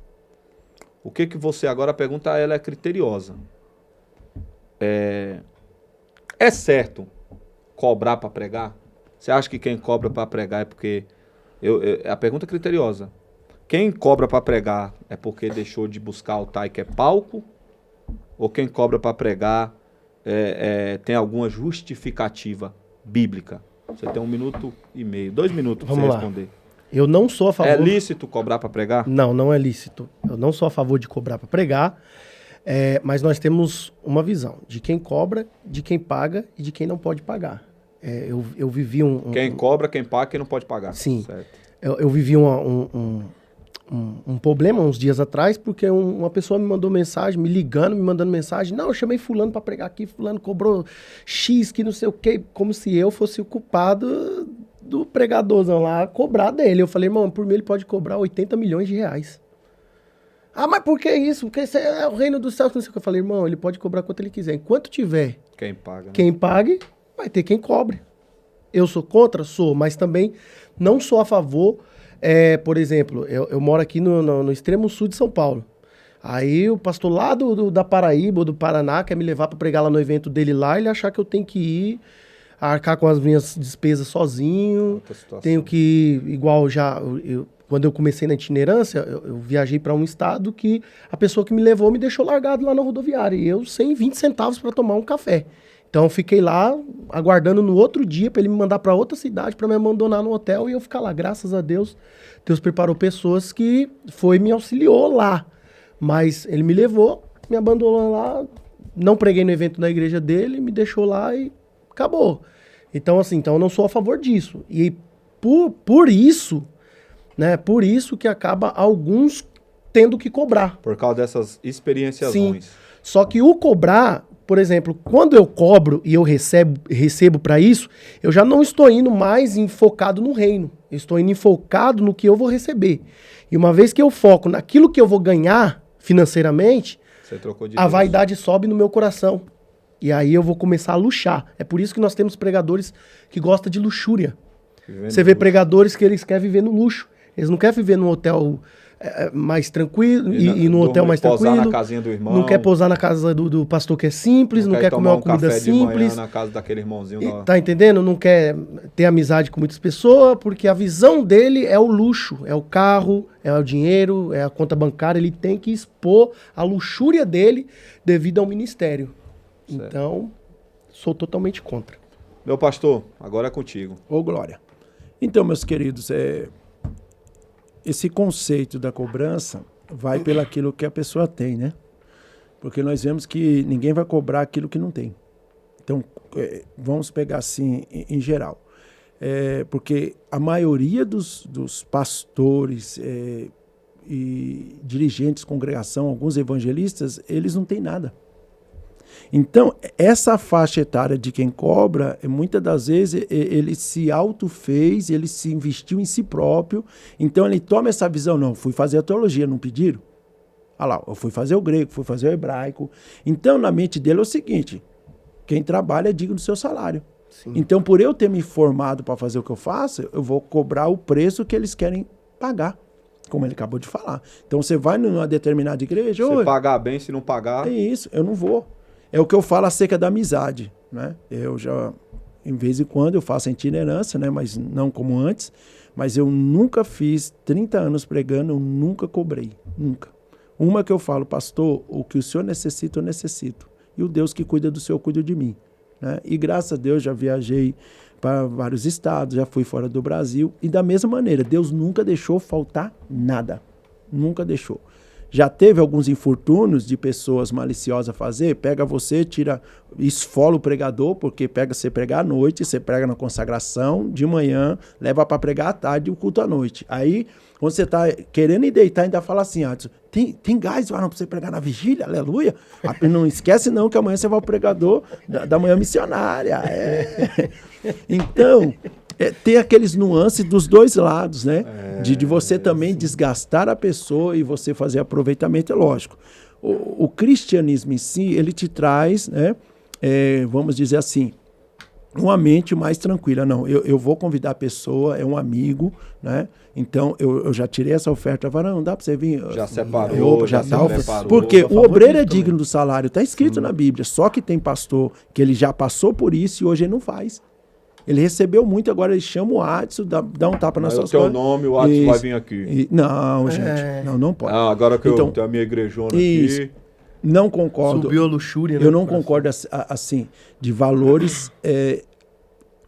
S3: O que você... Agora a pergunta ela é criteriosa. É certo cobrar para pregar? Você acha que quem cobra para pregar é porque... a pergunta é criteriosa. Quem cobra para pregar é porque deixou de buscar altar e quer palco? Ou quem cobra para pregar tem alguma justificativa bíblica? Você tem 1 minuto e meio, 2 minutos para você responder.
S1: Eu não sou a favor...
S3: É lícito cobrar para pregar?
S1: Não é lícito. Eu não sou a favor de cobrar para pregar, mas nós temos uma visão de quem cobra, de quem paga e de quem não pode pagar. Eu vivi
S3: Quem cobra, quem paga, quem não pode pagar.
S1: Sim.
S3: Certo.
S1: Eu vivi um problema uns dias atrás, porque uma pessoa me mandou mensagem, me mandando mensagem. Não, eu chamei fulano para pregar aqui, fulano cobrou X, que não sei o quê, como se eu fosse o culpado do pregadorzão lá, cobrar dele. Eu falei, irmão, por mim ele pode cobrar 80 milhões de reais. Ah, mas por que isso? Porque isso é o reino dos céus. Não sei o que. Eu falei, irmão, ele pode cobrar quanto ele quiser. Enquanto tiver
S3: quem paga, né?
S1: Quem pague, vai ter quem cobre. Eu sou contra? Sou, mas também não sou a favor Por exemplo, eu moro aqui no extremo sul de São Paulo. Aí o pastor lá da Paraíba ou do Paraná quer me levar para pregar lá no evento dele lá, ele achar que eu tenho que ir arcar com as minhas despesas sozinho. Tenho que, igual quando eu comecei na itinerância, eu viajei para um estado que a pessoa que me levou me deixou largado lá na rodoviária. E eu sem 20 centavos para tomar um café. Então eu fiquei lá aguardando no outro dia para ele me mandar para outra cidade para me abandonar no hotel e eu ficar lá. Graças a Deus, Deus preparou pessoas que me auxiliou lá. Mas ele me levou, me abandonou lá, não preguei no evento da igreja dele, me deixou lá e acabou. Então, assim, eu não sou a favor disso. E por isso, né, por isso que acaba alguns tendo que cobrar.
S3: Por causa dessas experiências
S1: Sim.
S3: ruins.
S1: Só que o cobrar, por exemplo, quando eu cobro e eu recebo para isso, eu já não estou indo mais focado no reino. Eu estou indo focado no que eu vou receber. E uma vez que eu foco naquilo que eu vou ganhar financeiramente, a vaidade sobe no meu coração. E aí eu vou começar a luxar. É por isso que nós temos pregadores que gostam de luxúria. Você vê pregadores que eles querem viver no luxo. Eles não querem viver num hotel mais tranquilo e no hotel mais tranquilo.
S3: Pousar na casinha do irmão.
S1: Não quer pousar na casa do pastor que é simples, não quer comer uma comida simples.
S3: Na casa daquele irmãozinho.
S1: Tá entendendo? Não quer ter amizade com muitas pessoas, porque a visão dele é o luxo, é o carro, é o dinheiro, é a conta bancária. Ele tem que expor a luxúria dele devido ao ministério. Certo. Então, sou totalmente contra.
S3: Meu pastor, agora é contigo.
S4: Ô, Glória. Então, meus queridos, esse conceito da cobrança vai pelo aquilo que a pessoa tem, né? Porque nós vemos que ninguém vai cobrar aquilo que não tem. Então, vamos pegar assim, em geral. Porque a maioria dos pastores e dirigentes de congregação, alguns evangelistas, eles não têm nada. Então, essa faixa etária de quem cobra, muitas das vezes ele se autofez, ele se investiu em si próprio. Então, ele toma essa visão, não, fui fazer a teologia, não pediram? Ah lá, eu fui fazer o grego, fui fazer o hebraico. Então, na mente dele é o seguinte, quem trabalha é digno do seu salário. Sim. Então, por eu ter me formado para fazer o que eu faço, eu vou cobrar o preço que eles querem pagar, como ele acabou de falar. Então, você vai numa determinada igreja...
S3: Se pagar bem, se não pagar...
S4: É isso, eu não vou. É o que eu falo acerca da amizade, né? Eu já, em vez em quando, eu faço a itinerância, né? Mas não como antes. Mas eu nunca fiz 30 anos pregando, eu nunca cobrei, nunca. Uma que eu falo, pastor, o que o senhor necessita, eu necessito. E o Deus que cuida do senhor, cuida de mim. Né? E graças a Deus já viajei para vários estados, já fui fora do Brasil. E da mesma maneira, Deus nunca deixou faltar nada. Nunca deixou. Já teve alguns infortúnios de pessoas maliciosas fazer, pega você, esfola o pregador, porque pega você pregar à noite, você prega na consagração, de manhã, leva para pregar à tarde e o culto à noite. Aí, quando você está querendo ir deitar, ainda fala assim, tem gás, para você pregar na vigília, aleluia. Não esquece não que amanhã você vai ao pregador da manhã missionária. Então... ter aqueles nuances dos dois lados, né? De você também desgastar a pessoa e você fazer aproveitamento, é lógico. O cristianismo em si, ele te traz, né? Vamos dizer assim, uma mente mais tranquila. Não, eu vou convidar a pessoa, é um amigo, né? Então, eu já tirei essa oferta, não dá para você vir.
S3: Já separou,
S4: já tá preparou. Porque o obreiro é digno do salário, está escrito na Bíblia. Só que tem pastor que ele já passou por isso e hoje ele não faz. Ele recebeu muito, agora ele chama o Adson, dá um tapa nas suas costas.
S3: É o teu nome, o Adson vai vir aqui.
S4: Não, gente, não pode.
S3: Agora que eu tenho a minha igrejona aqui...
S4: Não concordo.
S1: Subiu a luxúria, né?
S4: Eu não concordo, assim, de valores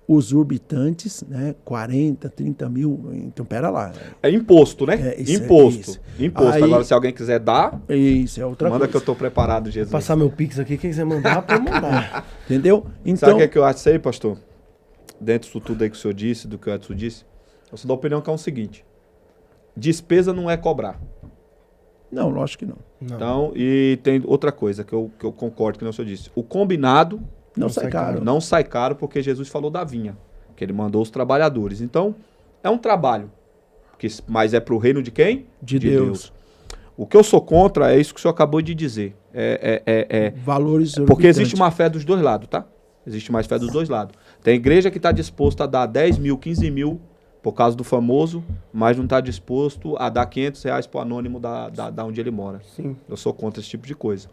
S4: exorbitantes, né? 40, 30 mil, então pera lá.
S3: É imposto, né? Imposto. Aí, agora, se alguém quiser dar,
S4: isso é outra
S3: manda
S4: coisa.
S3: Que eu tô preparado, Jesus.
S1: Vou passar meu Pix aqui, quem quiser mandar, pode mandar.
S4: Entendeu? Então,
S3: sabe o que eu acho aí, pastor? Dentro disso tudo aí que o senhor disse, do que o Edson disse, eu sou da opinião que é o seguinte, despesa não é cobrar.
S4: Não, lógico que não.
S3: Então, e tem outra coisa que eu concordo que o senhor disse, o combinado
S4: não sai caro.
S3: Não sai caro porque Jesus falou da vinha, que ele mandou os trabalhadores. Então, é um trabalho, mas é para o reino de quem?
S4: De Deus.
S3: O que eu sou contra é isso que o senhor acabou de dizer.
S4: Valores
S3: porque existe uma fé dos dois lados, tá? Existe mais fé dos dois lados. Tem igreja que está disposta a dar 10 mil, 15 mil por causa do famoso, mas não está disposto a dar R$ 500 pro anônimo da onde ele mora.
S1: Sim.
S3: Eu sou contra esse tipo de coisa.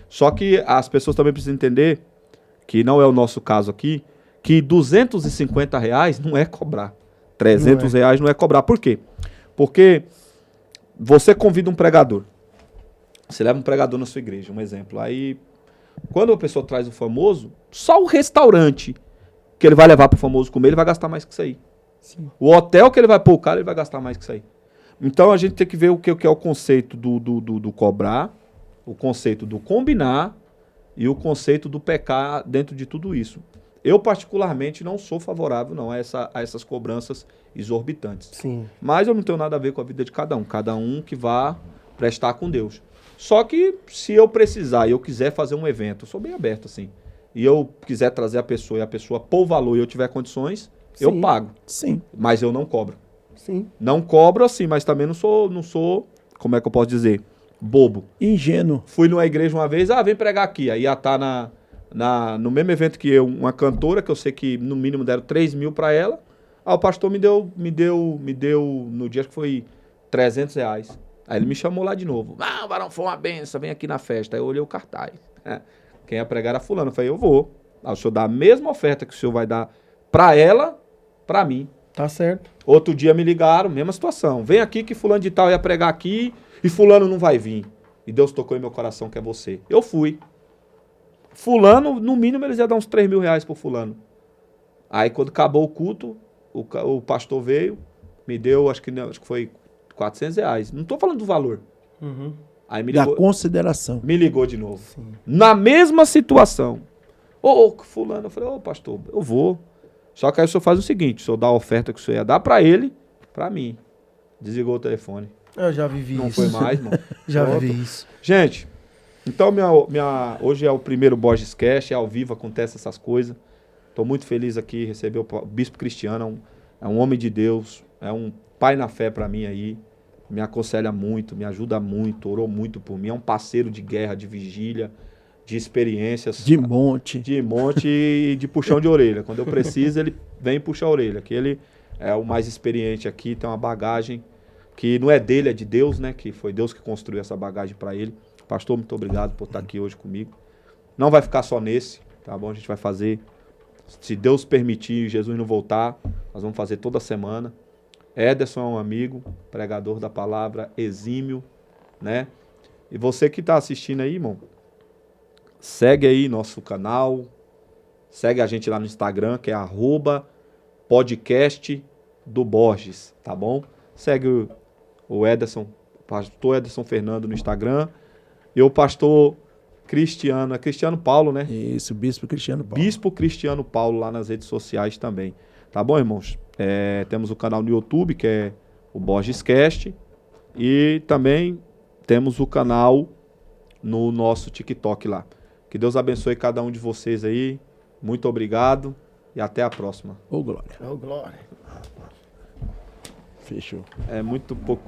S3: Só que as pessoas também precisam entender, que não é o nosso caso aqui, que R$ 250 não é cobrar. R$ 300 não é cobrar. Por quê? Porque você convida um pregador. Você leva um pregador na sua igreja, um exemplo. Aí, quando a pessoa traz o famoso, só o restaurante que ele vai levar pro famoso comer, ele vai gastar mais que isso aí.
S1: Sim.
S3: O hotel que ele vai pôr o cara, ele vai gastar mais que isso aí. Então a gente tem que ver o que é o conceito do cobrar, o conceito do combinar e o conceito do pecar dentro de tudo isso. Eu, particularmente, não sou favorável não, a essas cobranças exorbitantes.
S1: Sim.
S3: Mas eu não tenho nada a ver com a vida de cada um que vá prestar com Deus. Só que se eu precisar e eu quiser fazer um evento, eu sou bem aberto assim, e eu quiser trazer a pessoa e a pessoa pôr valor e eu tiver condições, eu
S1: Sim.
S3: pago.
S4: Sim.
S3: Mas eu não cobro.
S1: Sim.
S3: Não cobro assim, mas também não sou, como é que eu posso dizer, bobo.
S4: Ingênuo.
S3: Fui numa igreja uma vez, vem pregar aqui. Aí ia estar no mesmo evento que eu, uma cantora, que eu sei que no mínimo deram 3 mil pra ela. Aí o pastor me deu, no dia que foi R$ 300. Aí ele me chamou lá de novo. Ah, varão, foi uma benção, vem aqui na festa. Aí eu olhei o cartaz. Quem ia pregar era fulano. Eu falei, eu vou. Aí o senhor dá a mesma oferta que o senhor vai dar pra ela, pra mim.
S1: Tá certo.
S3: Outro dia me ligaram, mesma situação. Vem aqui que fulano de tal ia pregar aqui e fulano não vai vir. E Deus tocou em meu coração que é você. Eu fui. Fulano, no mínimo, eles iam dar uns R$ 3.000 pro fulano. Aí quando acabou o culto, o pastor veio, me deu, acho que foi R$ 400. Não tô falando do valor.
S1: Uhum.
S3: Aí
S4: Da consideração.
S3: me ligou de novo.
S1: Sim.
S3: Na mesma situação. Ô, fulano, eu falei, ô pastor, eu vou. Só que aí o senhor faz o seguinte, o senhor dá a oferta que o senhor ia dar pra ele, pra mim. Desligou o telefone.
S1: Eu já vivi
S3: Não
S1: isso.
S3: foi mais, mano.
S1: Já
S3: Pronto.
S1: vivi isso.
S3: Gente, então hoje é o primeiro Borges Cast, é ao vivo, acontece essas coisas. Tô muito feliz aqui, receber o Bispo Cristiano, é um homem de Deus, é um pai na fé pra mim aí, me aconselha muito, me ajuda muito, orou muito por mim, é um parceiro de guerra, de vigília, de experiências.
S4: De monte.
S3: De monte e de puxão de orelha. Quando eu preciso, ele vem puxar a orelha. Que ele é o mais experiente aqui, tem uma bagagem que não é dele, é de Deus, né? Que foi Deus que construiu essa bagagem para ele. Pastor, muito obrigado por estar aqui hoje comigo. Não vai ficar só nesse, tá bom? A gente vai fazer, se Deus permitir e Jesus não voltar, nós vamos fazer toda semana. Ederson é um amigo, pregador da palavra, exímio, né? E você que está assistindo aí, irmão, segue aí nosso canal, segue a gente lá no Instagram, que é @podcast do Borges, tá bom? Segue o Ederson, pastor Ederson Fernando no Instagram, e o pastor Cristiano, é Cristiano Paulo, né?
S4: Isso, Bispo Cristiano Paulo.
S3: Bispo Cristiano Paulo lá nas redes sociais também. Tá bom, irmãos? Temos o canal no YouTube, que é o Borges Cast, e também temos o canal no nosso TikTok lá. Que Deus abençoe cada um de vocês aí. Muito obrigado e até a próxima.
S4: Ô, glória.
S1: Oh, glória.
S4: Fechou.
S3: É muito pouco